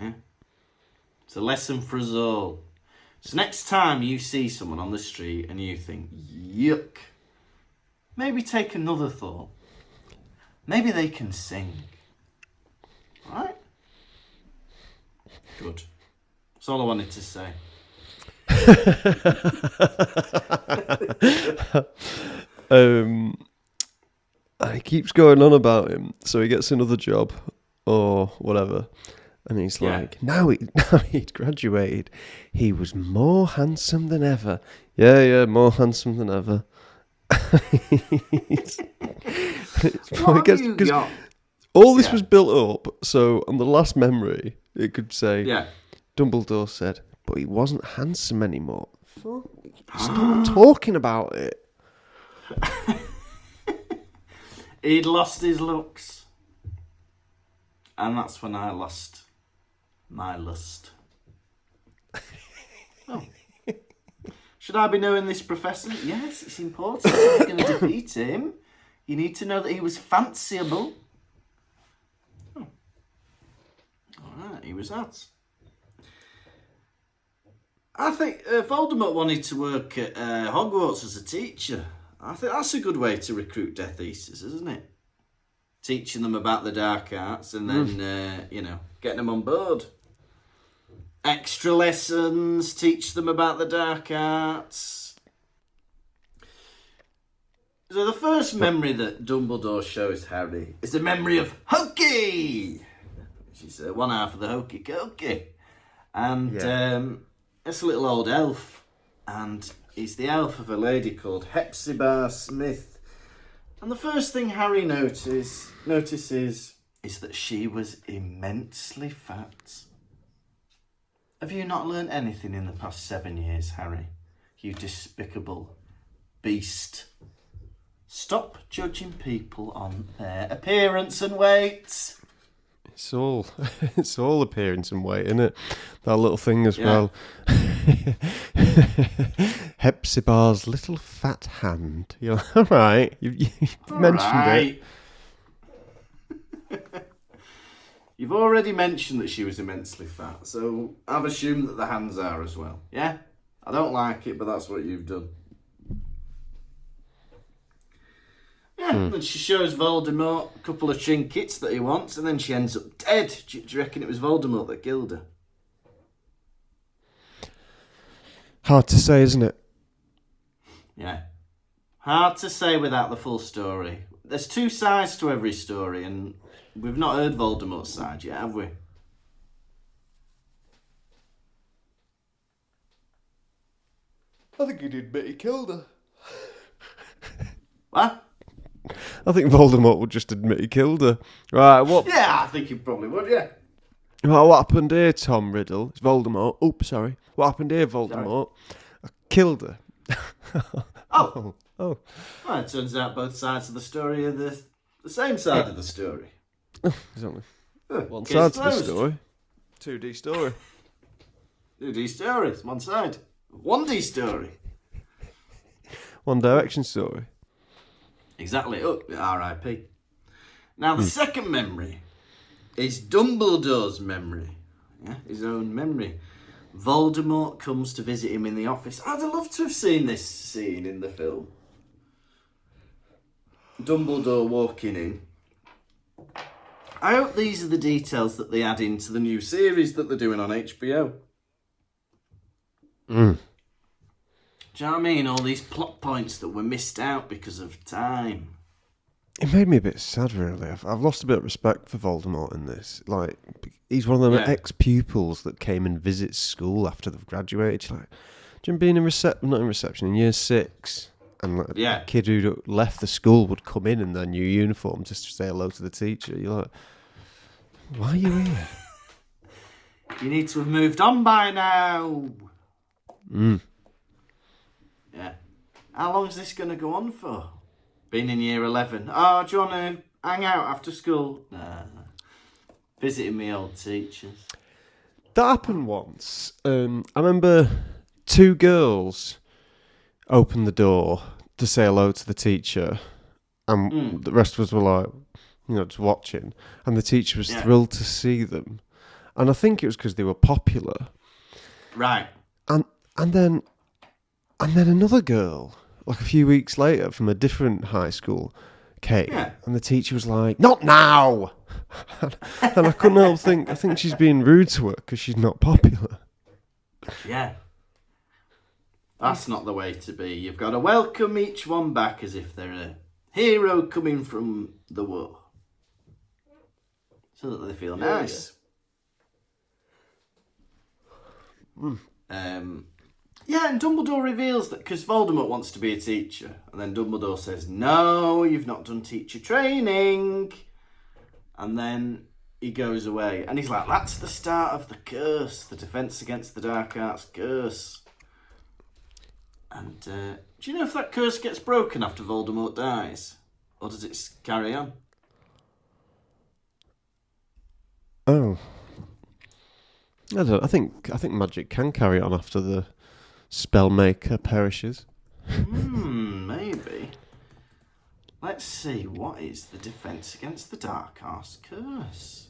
Yeah. It's a lesson for us all. So next time you see someone on the street and you think, yuck, maybe take another thought. Maybe they can sing. Right? Good. That's all I wanted to say. And he keeps going on about him, so he gets another job or whatever, and he's like, now he'd graduated, he was more handsome than ever. Yeah, more handsome than ever. All this was built up, so on the last memory, it could say, Dumbledore said, but he wasn't handsome anymore. Stop talking about it. He'd lost his looks. And that's when I lost my lust. Oh. Should I be knowing this, Professor? Yes, it's important. If you're going to defeat him, you need to know that he was fanciable. Oh. All right, he was that. I think Voldemort wanted to work at Hogwarts as a teacher. I think that's a good way to recruit Death Eaters, isn't it? Teaching them about the dark arts and then, getting them on board. Extra lessons, teach them about the dark arts. So the first memory that Dumbledore shows Harry is the memory of Hokey, which is one half of the Hokey Cokey. And it's a little old elf, and he's the elf of a lady called Hepzibah Smith. And the first thing Harry notices is that she was immensely fat. Have you not learnt anything in the past 7 years, Harry? You despicable beast. Stop judging people on their appearance and weight. It's all appearance and weight, isn't it? That little thing as well. Hepzibah's little fat hand. You're all right. You've mentioned it. You've already mentioned that she was immensely fat, so I've assumed that the hands are as well. Yeah? I don't like it, but that's what you've done. Yeah, and she shows Voldemort a couple of trinkets that he wants, and then she ends up dead. Do you reckon it was Voldemort that killed her? Hard to say, isn't it? Yeah. Hard to say without the full story. There's two sides to every story, and we've not heard Voldemort's side yet, have we? I think he did admit he killed her. What? I think Voldemort would just admit he killed her. Right, what? Yeah, I think he probably would, yeah. Well, what happened here, Tom Riddle? It's Voldemort. Oops, sorry. What happened here, Voldemort? I killed her. Oh. Oh. Well, it turns out both sides of the story are the same side of the story. There's only one Case side to the closed. story. 2D story. 2D story, it's one side. 1D story. One Direction story. Exactly. Oh, R.I.P. Now, the second memory is Dumbledore's memory. Yeah, his own memory. Voldemort comes to visit him in the office. I'd have loved to have seen this scene in the film. Dumbledore walking in. I hope these are the details that they add into the new series that they're doing on HBO. Do you know what I mean? All these plot points that were missed out because of time. It made me a bit sad, really. I've lost a bit of respect for Voldemort in this. Like, he's one of them ex-pupils that came and visits school after they've graduated. You're like, do you remember being in reception in year 6? And like, a kid who left the school would come in their new uniform just to say hello to the teacher. You're like, why are you here? You need to have moved on by now. Yeah. How long is this going to go on for? Been in year 11. Oh, do you want to hang out after school? Nah. Visiting me old teachers. That happened once. I remember 2 girls opened the door to say hello to the teacher, and the rest of us were like, just watching, and the teacher was thrilled to see them, and I think it was because they were popular. Right. And then another girl, like a few weeks later, from a different high school, came, and the teacher was like, "Not now!" And I couldn't help think, I think she's being rude to her because she's not popular. Yeah. That's not the way to be. You've got to welcome each one back as if they're a hero coming from the war. So that they feel nice. And Dumbledore reveals that because Voldemort wants to be a teacher, and then Dumbledore says, "No, you've not done teacher training." And then he goes away, and he's like, "That's the start of the curse, the Defence Against the Dark Arts curse." And do you know if that curse gets broken after Voldemort dies? Or does it carry on? Oh. I don't. I think magic can carry on after the spellmaker perishes. Maybe. Let's see, what is the defence against the Dark Arts curse?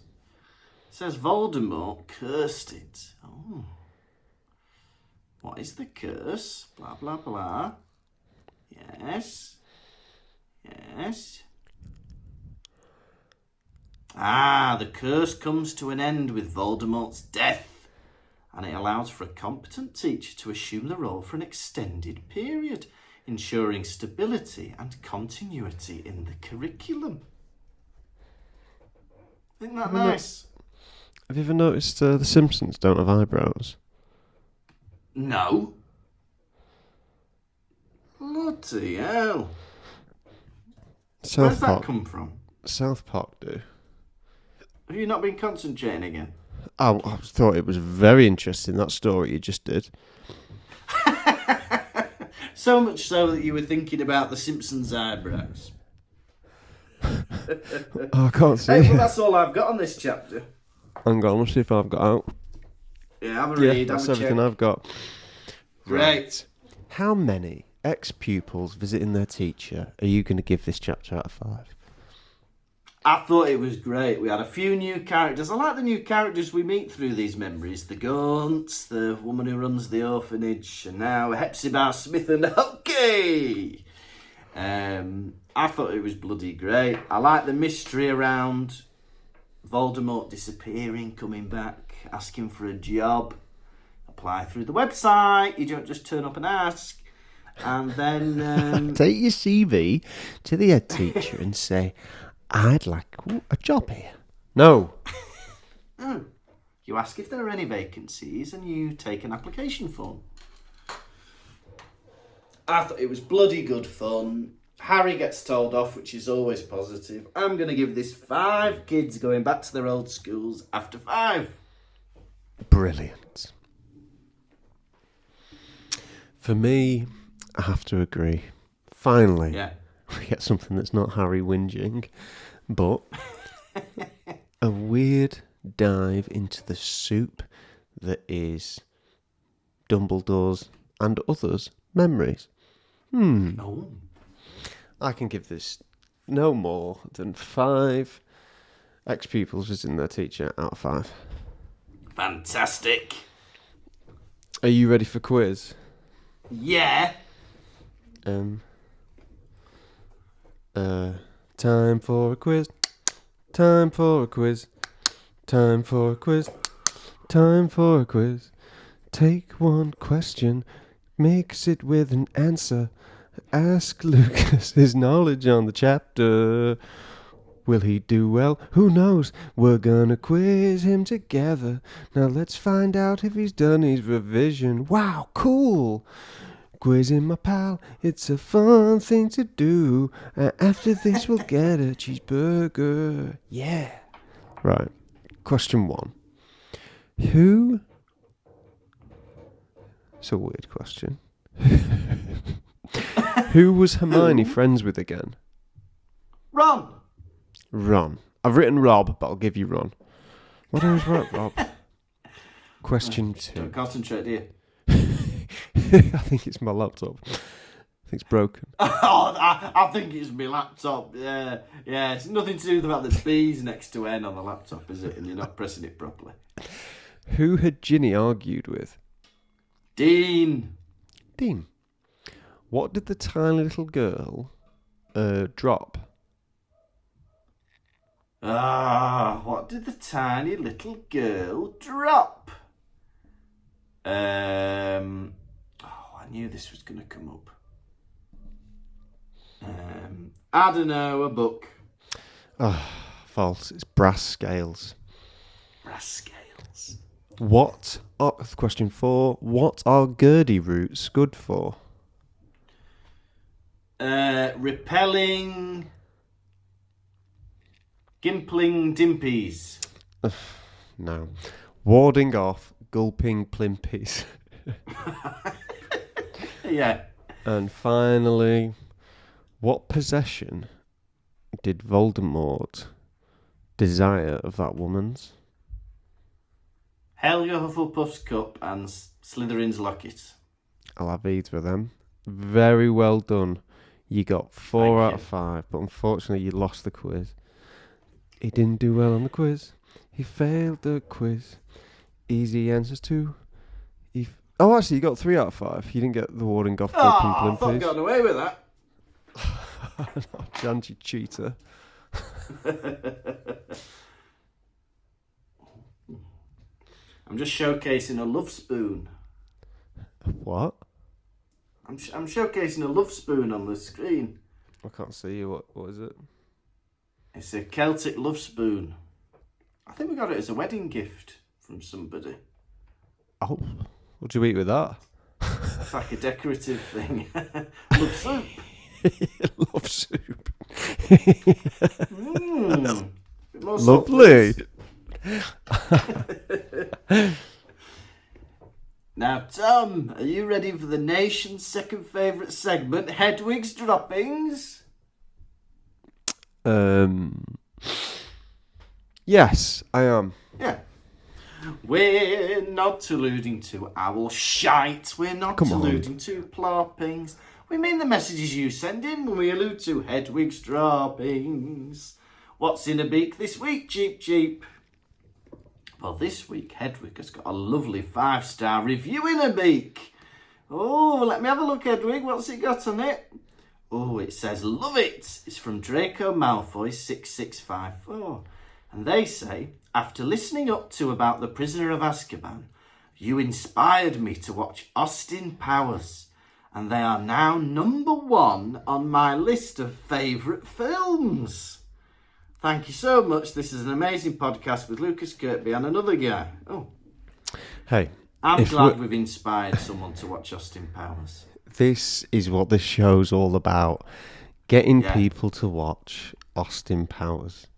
It says Voldemort cursed it. Oh. What is the curse? Blah, blah, blah. Yes. Yes. The curse comes to an end with Voldemort's death, and it allows for a competent teacher to assume the role for an extended period, ensuring stability and continuity in the curriculum. Isn't that nice? Have you ever noticed The Simpsons don't have eyebrows? No. Bloody hell. Where's that come from? South Park do. Have you not been concentrating again? I thought it was very interesting, that story you just did. So much so that you were thinking about the Simpsons' eyebrows. I can't see. Hey, well, that's all I've got on this chapter. Hang on, let's see if I've got out. Yeah, have a read. That's have a everything check. I've got. Right. How many ex-pupils visiting their teacher are you going to give this chapter out of 5? I thought it was great. We had a few new characters. I like the new characters we meet through these memories. The Gaunts, the woman who runs the orphanage, and now Hepzibah Smith and Hockey. I thought it was bloody great. I like the mystery around Voldemort disappearing, coming back, asking for a job. Apply through the website. You don't just turn up and ask. And then... Take your CV to the head teacher and say, I'd like a job here. No. Oh. You ask if there are any vacancies and you take an application form. I thought it was bloody good fun. Harry gets told off, which is always positive. I'm going to give this 5 kids going back to their old schools after 5. Brilliant. For me, I have to agree. Finally, we get something that's not Harry whinging, but a weird dive into the soup that is Dumbledore's and others' memories. Oh. I can give this no more than 5 ex-pupils visiting their teacher out of 5. Fantastic. Are you ready for quiz? Yeah. Time for a quiz. Time for a quiz. Time for a quiz. Time for a quiz. Take one question, mix it with an answer. Ask Lucas his knowledge on the chapter. Will he do well? Who knows? We're gonna quiz him together. Now let's find out if he's done his revision. Wow, cool! Quizzing my pal, it's a fun thing to do. After this we'll get a cheeseburger. Yeah. Right. Question 1. Who... It's a weird question. Who was Hermione friends with again? Ron. Ron. I've written Rob, but I'll give you Ron. What do I write Rob? Question 2. Don't concentrate, do you? I think it's my laptop. I think it's broken. I think it's my laptop. Yeah. It's nothing to do with the fact that B's next to N on the laptop, is it? And you're not pressing it properly. Who had Ginny argued with? Dean. What did the tiny little girl drop? What did the tiny little girl drop? I knew this was going to come up. I don't know, a book. False. It's brass scales. Brass scales. Question 4. What are Gurdy roots good for? Repelling gimpling dimpies. No. Warding off gulping plimpies. Yeah. And finally, what possession did Voldemort desire of that woman's? Helga Hufflepuff's cup and Slytherin's locket. I'll have either of them. Very well done. You got 4 Thank out you. of 5, but unfortunately you lost the quiz. He didn't do well on the quiz. He failed the quiz. Easy answers too. Oh, actually, you got 3 out of 5. You didn't get the Warden Goth I Pimple thought I'd gotten away with that. Janty cheater. I'm just showcasing a love spoon. What? I'm showcasing a love spoon on the screen. I can't see you. What is it? It's a Celtic love spoon. I think we got it as a wedding gift from somebody. Oh, what'd you eat with that? It's like a decorative thing. Love soup. Love soup. Bit more Lovely. Now, Tom, are you ready for the nation's second favourite segment, Hedwig's Droppings? Yes, I am. Yeah. We're not alluding to owl shite. We're not alluding to ploppings. We mean the messages you send in when we allude to Hedwig's Droppings. What's in a beak this week, Cheap Cheap? Well, this week, Hedwig has got a lovely 5-star review in a beak. Oh, let me have a look, Hedwig. What's it got on it? Oh, it says, love it. It's from Draco Malfoy 6654. And they say, after listening up to about The Prisoner of Azkaban, you inspired me to watch Austin Powers. And they are now number 1 on my list of favourite films. Thank you so much. This is an amazing podcast with Lucas Kirkby and another guy. Oh, Hey, I'm glad we've inspired someone to watch Austin Powers. this is what this show's all about. Getting people to watch Austin Powers.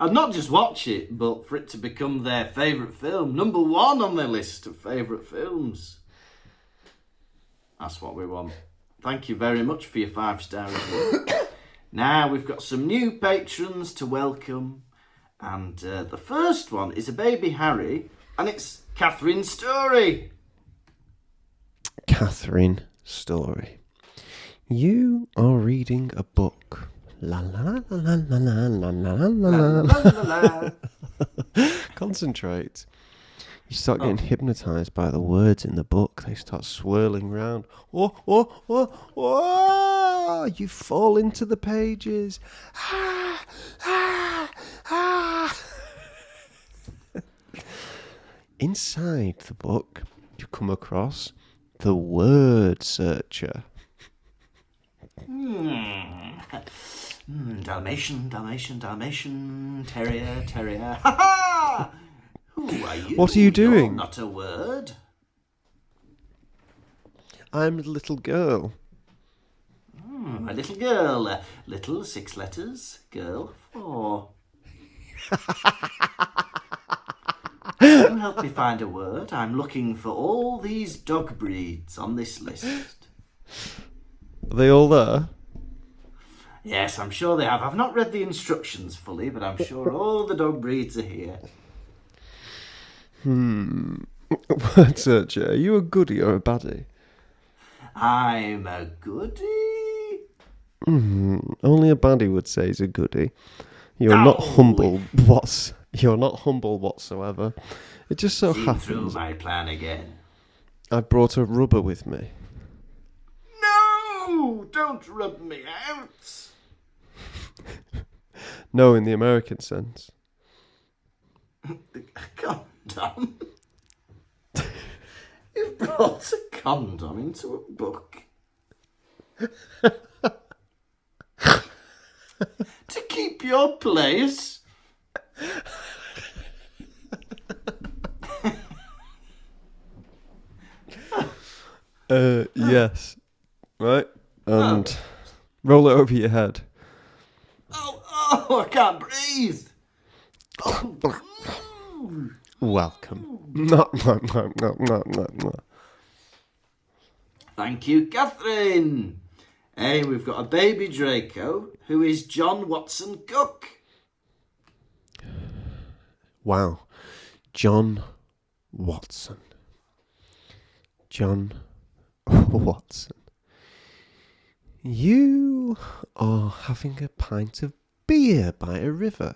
And not just watch it, but for it to become their favourite film. Number 1 on their list of favourite films. That's what we want. Thank you very much for your 5-star review. Now we've got some new patrons to welcome. And the first one is a baby Harry. And it's Catherine Story. Catherine Story. You are reading a book. La la la la la la la la la la la. Concentrate. You start getting hypnotised by the words in the book. They start swirling round. Oh, you fall into the pages. Ah, ah, ah. Inside the book, you come across the word searcher. Dalmatian, terrier. Ha ha! Who are you? What are you doing? You're not a word. I'm a little girl. A little girl. Little 6 letters. Girl 4. Can you help me find a word? I'm looking for all these dog breeds on this list. Are they all there? Yes, I'm sure they have. I've not read the instructions fully, but I'm sure all the dog breeds are here. Word searcher, are you a goodie or a baddie? I'm a goodie. Only a baddie would say he's a goodie. You're not humble whatsoever. It just so happens. Through happens my plan again. I brought a rubber with me. No! Don't rub me out. No, in the American sense. Condom? You've brought a condom into a book? To keep your place? Yes. Right? And roll it over your head. Oh, I can't breathe. Welcome. No. Thank you, Catherine. Hey, we've got a baby Draco who is John Watson Cook. Wow. John Watson. John Watson. You are having a pint of beer by a river.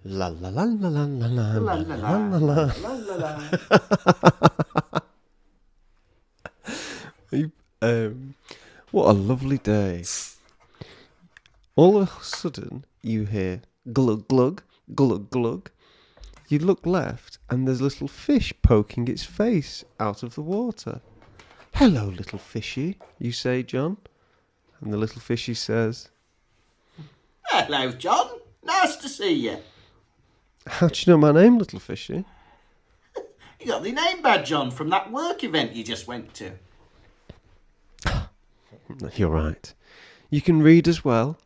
La la la la la la la La la la la la la la. What a lovely day. All of a sudden, you hear glug glug, glug glug. You look left, and there's a little fish poking its face out of the water. Hello, little fishy, you say, John. And the little fishy says, Hello, John. Nice to see you. how do you know my name, little fishy? You got the name badge on from that work event you just went to. You're right. You can read as well.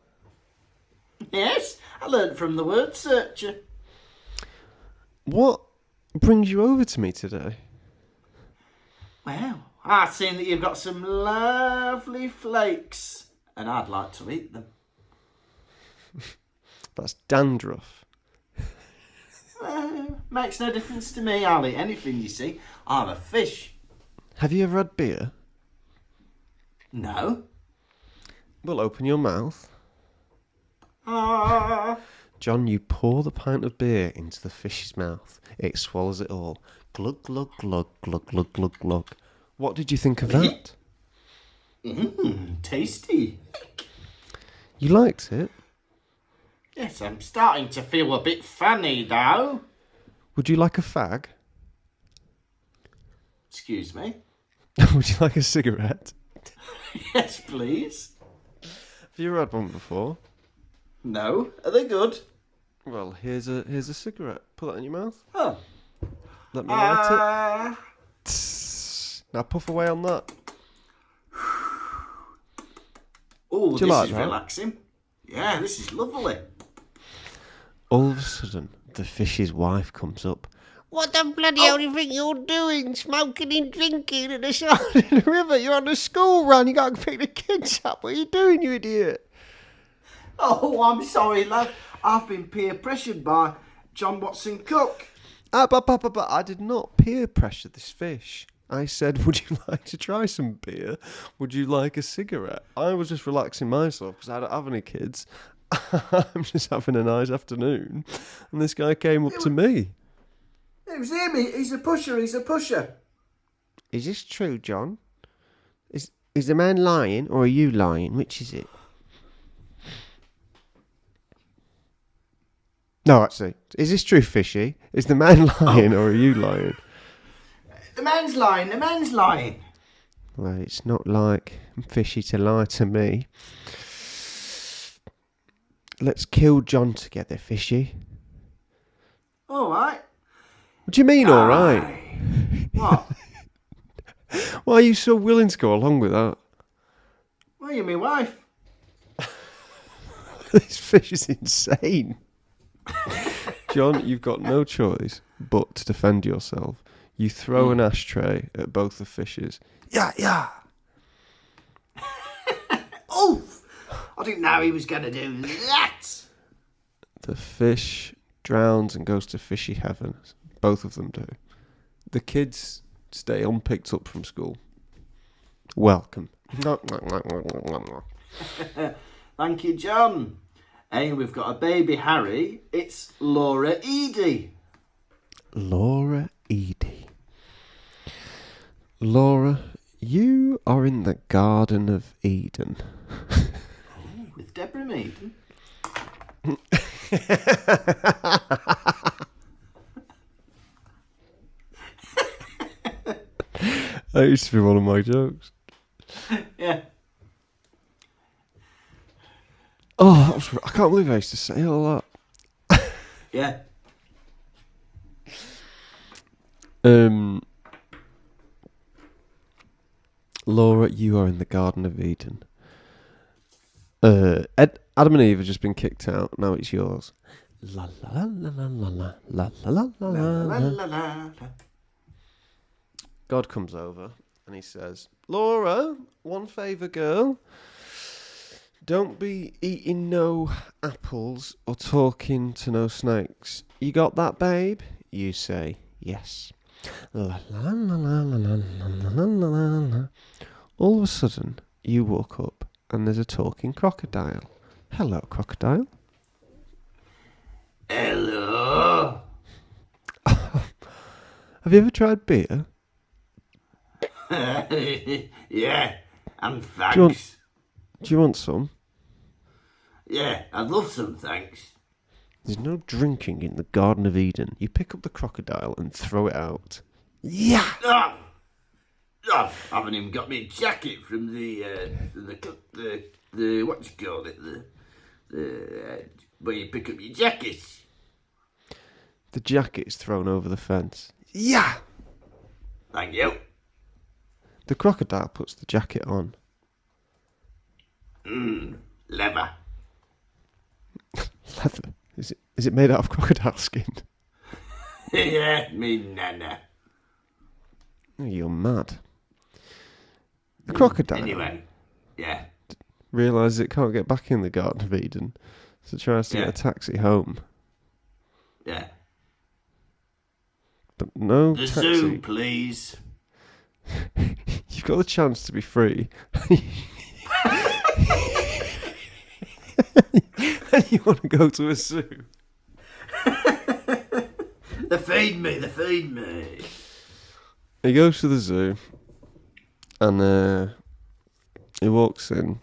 Yes, I learnt from the word searcher. What brings you over to me today? Well, I've seen that you've got some lovely flakes, and I'd like to eat them. That's dandruff. Makes no difference to me. I'll eat anything, you see. I'm a fish. Have you ever had beer? No. Well, open your mouth. Ah. John, you pour the pint of beer into the fish's mouth. It swallows it all. Glug, glug, glug, glug, glug, glug, glug. What did you think of that? Tasty. You liked it? Yes, I'm starting to feel a bit funny, though. Would you like a fag? Excuse me? Would you like a cigarette? Yes, please. Have you ever had one before? No. Are they good? Well, here's a cigarette. Put that in your mouth. Oh. Let me light it. Tss. Now puff away on that. Oh, Do you this like is that? relaxing. Yeah, this is lovely. All of a sudden, the fish's wife comes up. What the bloody hell do you think you're doing? Smoking and drinking at the side of the river? You're on a school run. You got to pick the kids up. What are you doing, you idiot? Oh, I'm sorry, lad. I've been peer pressured by John Watson Cook. But I did not peer pressure this fish. I said, would you like to try some beer? Would you like a cigarette? I was just relaxing myself because I don't have any kids. I'm just having a nice afternoon. And this guy came up to me. It was him. He's a pusher. He's a pusher. Is this true, John? Is the man lying or are you lying? Which is it? No, actually, is this true, Fishy? Is the man lying or are you lying? The man's lying. The man's lying. Well, it's not like Fishy to lie to me. Let's kill John together, Fishy. All right. What do you mean, all right? What? Why are you so willing to go along with that? Well, you're my wife. This fish is insane. John, you've got no choice but to defend yourself. You throw an ashtray at both the fishes. Yeah. Oof! I didn't know he was going to do that. The fish drowns and goes to fishy heaven. Both of them do. The kids stay unpicked up from school. Welcome. Thank you, John. Hey, we've got a baby Harry. It's Laura Edie. Laura Edie. Laura, you are in the Garden of Eden. With Deborah Maiden. That used to be one of my jokes. Yeah. Oh, I can't believe I used to say all that. Yeah. Laura, you are in the Garden of Eden. Adam and Eve have just been kicked out. Now it's yours. La la la la la la la la la la la la la. God comes over and he says, Laura, one favour, girl. Don't be eating no apples or talking to no snakes. You got that, babe? You say, yes. La, la, la, la, la, la, la, la, la, la, la. All of a sudden, you walk up and there's a talking crocodile. Hello, crocodile. Hello. Have you ever tried beer? Yeah, and Do you want- thanks. Do you want some? Yeah, I'd love some thanks. There's no drinking in the Garden of Eden. You pick up the crocodile and throw it out. Yeah! Oh, I haven't even got my jacket from the what do you call it? The where you pick up your jackets. The jacket is thrown over the fence. Yeah! Thank you. The crocodile puts the jacket on. Leather. Leather. Is it made out of crocodile skin? Yeah, me nana. Oh, you're mad. The crocodile Anyway, yeah. realises it can't get back in the Garden of Eden, so it tries to get a taxi home. Yeah. But no The taxi. zoo, please. You've got the chance to be free. And you want to go to a zoo. They feed me. He goes to the zoo and he walks in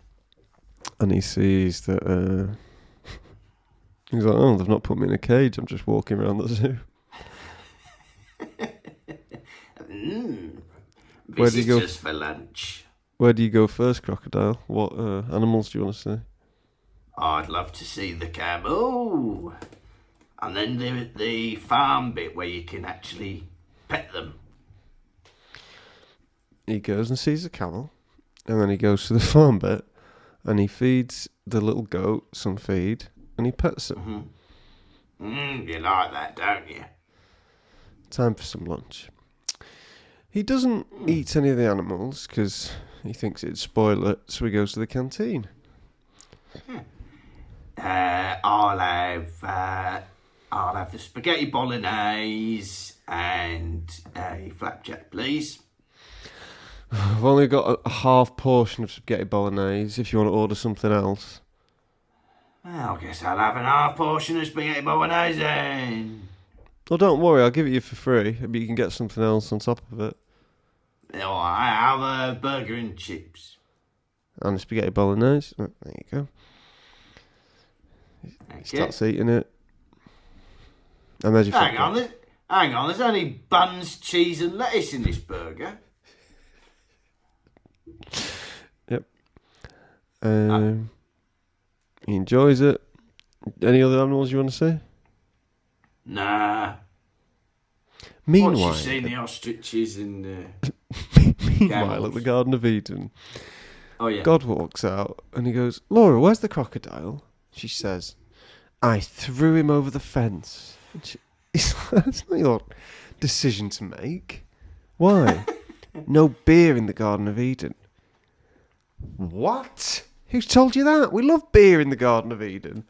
and he sees that he's like, oh, they've not put me in a cage, I'm just walking around the zoo. This do you is go? just for lunch. Where do you go first, crocodile? What animals do you want to see? I'd love to see the camel. And then the farm bit where you can actually pet them. He goes and sees the camel, and then he goes to the farm bit, and he feeds the little goat some feed, and he pets him. You like that, don't you? Time for some lunch. He doesn't eat any of the animals because he thinks it'd spoil it, so he goes to the canteen. I'll have the spaghetti bolognese and a flapjack, please. I've only got a half portion of spaghetti bolognese if you want to order something else. Well, I guess I'll have an half portion of spaghetti bolognese then. Well, don't worry, I'll give it you for free, but you can get something else on top of it. I'll have a burger and chips. And a spaghetti bolognese. Oh, there you go. He Okay. starts eating it. And there's your Hang flapjack. on, there's only buns, cheese and lettuce in this burger. Yep. He enjoys it. Any other animals you want to see? Nah. Meanwhile, Once you've seen the ostriches and... meanwhile at the Garden of Eden, Oh, yeah. God walks out and he goes, Laura, where's the crocodile? She says, I threw him over the fence. And he's like, that's not your decision to make. Why? No beer in the Garden of Eden. What? Who's told you that? We love beer in the Garden of Eden.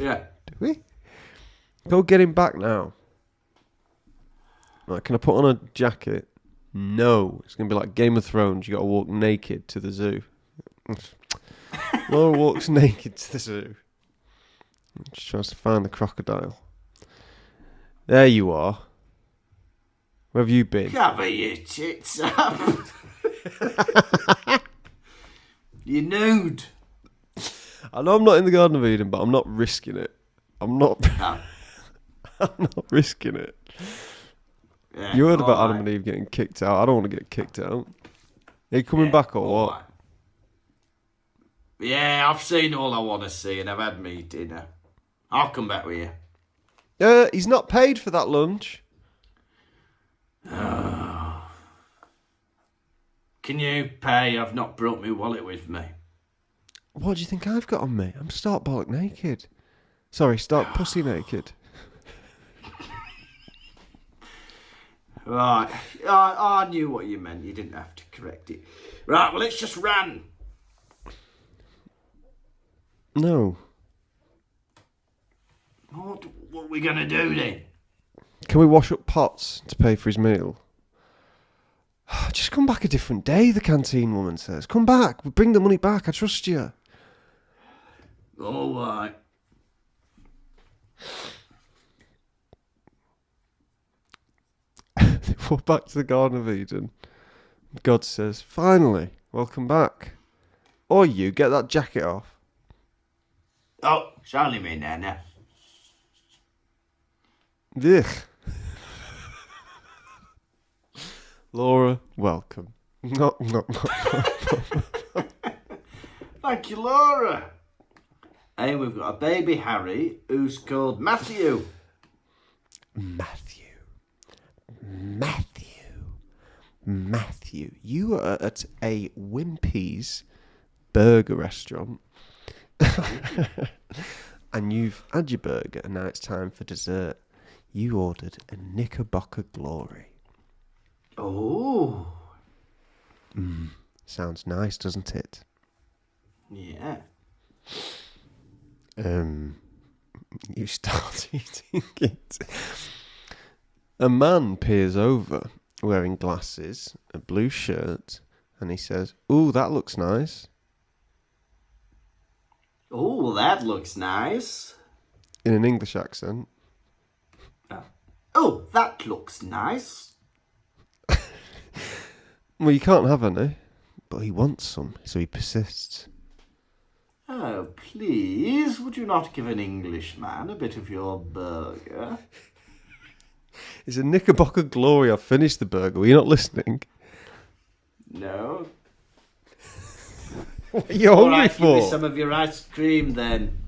Yeah. Do we? Go get him back now. Right, can I put on a jacket? No. It's going to be like Game of Thrones. You got to walk naked to the zoo. Laura walks naked to the zoo. She tries to find the crocodile. There you are. Where have you been? Cover your tits up. You're nude. I know I'm not in the Garden of Eden, but I'm not risking it. I'm not No. I'm not risking it. Yeah, You heard about all Adam right. and Eve getting kicked out. I don't want to get kicked out. Are you coming Yeah, back or all what? right. Yeah, I've seen all I want to see and I've had me dinner. I'll come back with you. He's not paid for that lunch. Can you pay? I've not brought my wallet with me. What do you think I've got on me? I'm stark bollock naked. Sorry, stark pussy naked. Right. I knew what you meant. You didn't have to correct it. Right, well, let's just run. No. What are we going to do then? Can we wash up pots to pay for his meal? Just come back a different day, the canteen woman says. Come back. We'll bring the money back. I trust you. All right. They walk back to the Garden of Eden. God says, finally, welcome back. Or you, get that jacket off. Oh, it's only me, Nana. Ugh. Laura, welcome. No. Thank you, Laura. And we've got a baby Harry who's called Matthew. Matthew. You are at a Wimpy's burger restaurant. And you've had your burger and now it's time for dessert. You ordered a Knickerbocker Glory. Oh. Sounds nice, doesn't it? Yeah. You start eating it. A man peers over, wearing glasses, a blue shirt, and he says, "Ooh, that looks nice." Oh, that looks nice. In an English accent. Oh, that looks nice. Well, you can't have any, but he wants some, so he persists. Oh, please, would you not give an Englishman a bit of your burger? It's a Knickerbocker Glory. I've finished the burger. Were you not listening? No. What are you All hungry right, for? give me some of your ice cream then.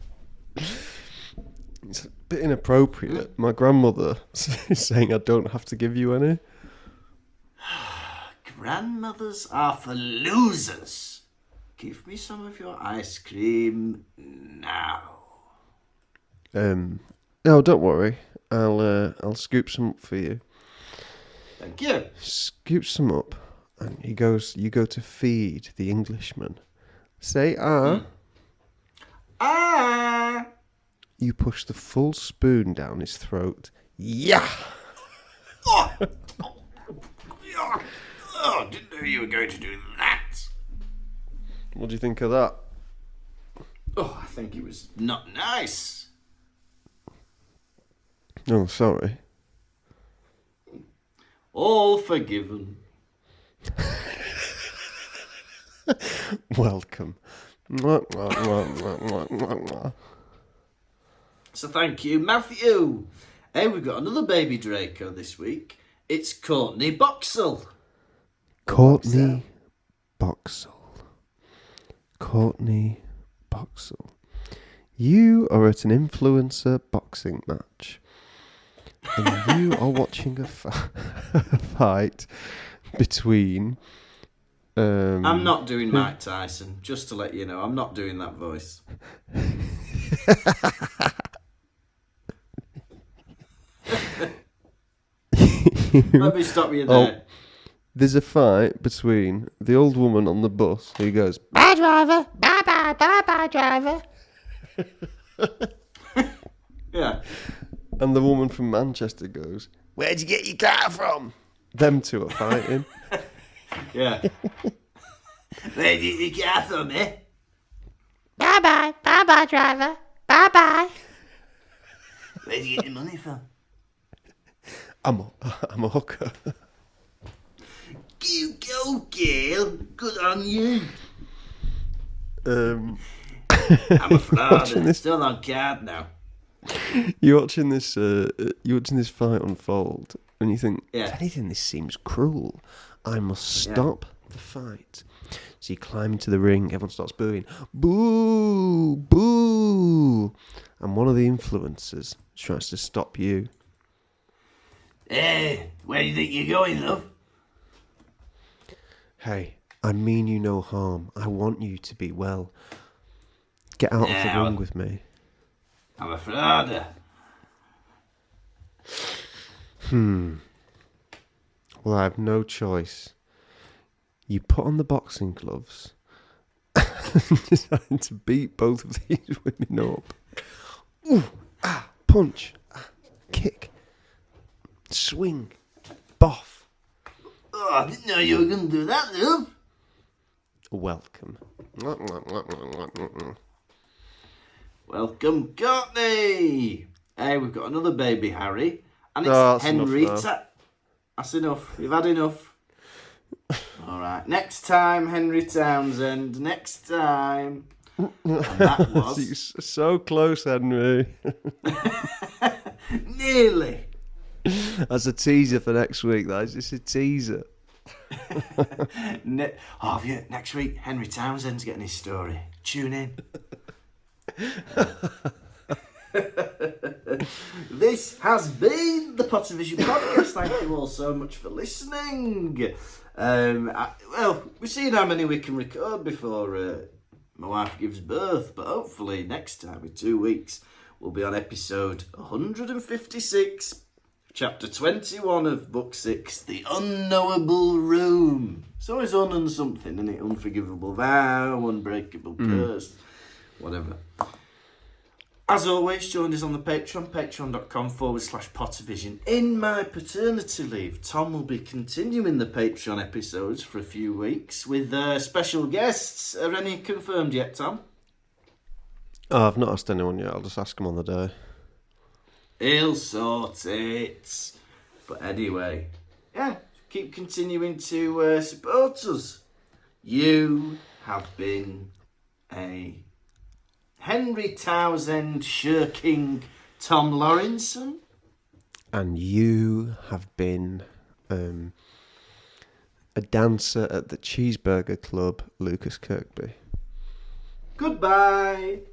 It's a bit inappropriate. My grandmother is saying I don't have to give you any. Grandmothers are for losers. Give me some of your ice cream now. No, don't worry. I'll scoop some up for you. Thank you. Scoop some up, and he goes. You go to feed the Englishman. Say ah. Ah! You push the full spoon down his throat. Yeah. Oh, didn't know you were going to do that. What do you think of that? Oh, I think it was not nice. Oh, sorry. All forgiven. Welcome. Mwah, mwah, mwah, mwah, mwah, mwah, mwah. So thank you, Matthew. Hey, we've got another baby Draco this week. It's Courtney Boxall. Courtney Boxall. Courtney Boxall. You are at an influencer boxing match. And you are watching a fight between... I'm not doing Mike Tyson, just to let you know. I'm not doing that voice. Let me stop you there. There's a fight between the old woman on the bus who goes, Bye, driver. Bye, driver. Yeah. and the woman from Manchester goes, "Where'd you get your car from?" Them two are fighting. Yeah. Where did you get from, eh? Bye, driver. Bye. Where did you get the money from? I'm a hooker. You go, girl. Good on you. I'm a fraud. Still on card now. You're watching this fight unfold, and you think, Yeah. if anything, this seems cruel. I must stop the fight. So you climb into the ring. Everyone starts booing. Boo! Boo! And one of the influencers tries to stop you. Hey, where do you think you're going, love? Hey, I mean you no harm. I want you to be well. Get out of the ring with me. I'm a fraud. Well, I have no choice. You put on the boxing gloves deciding to beat both of these women up. Ooh, punch, kick, swing, boff. Oh, I didn't know you were going to do that, love. Welcome. Welcome, Courtney. Hey, we've got another baby Harry. And it's Oh, that's enough Henrietta. That's enough. You've had enough. All right. Next time, Henry Townsend. Next time. And that was... He's so close, Henry. Nearly. That's a teaser for next week. That is just a teaser. Have you? Next week, Henry Townsend's getting his story. Tune in. This has been the Pottervision podcast. Thank you all so much for listening. Well, we're seeing how many we can record before my wife gives birth, but hopefully next time, in 2 weeks, we'll be on episode 156, chapter 21 of book 6, The Unknowable Room. It's always on and something, isn't it? Unforgivable vow, unbreakable curse, whatever. As always, join us on the Patreon, patreon.com/Pottervision. In my paternity leave, Tom will be continuing the Patreon episodes for a few weeks with special guests. Are any confirmed yet, Tom? Oh, I've not asked anyone yet. I'll just ask him on the day. He'll sort it. But anyway, yeah, keep continuing to support us. You have been a Henry Townsend shirking Tom Lawrenson. And you have been a dancer at the Cheeseburger Club, Lucas Kirkby. Goodbye.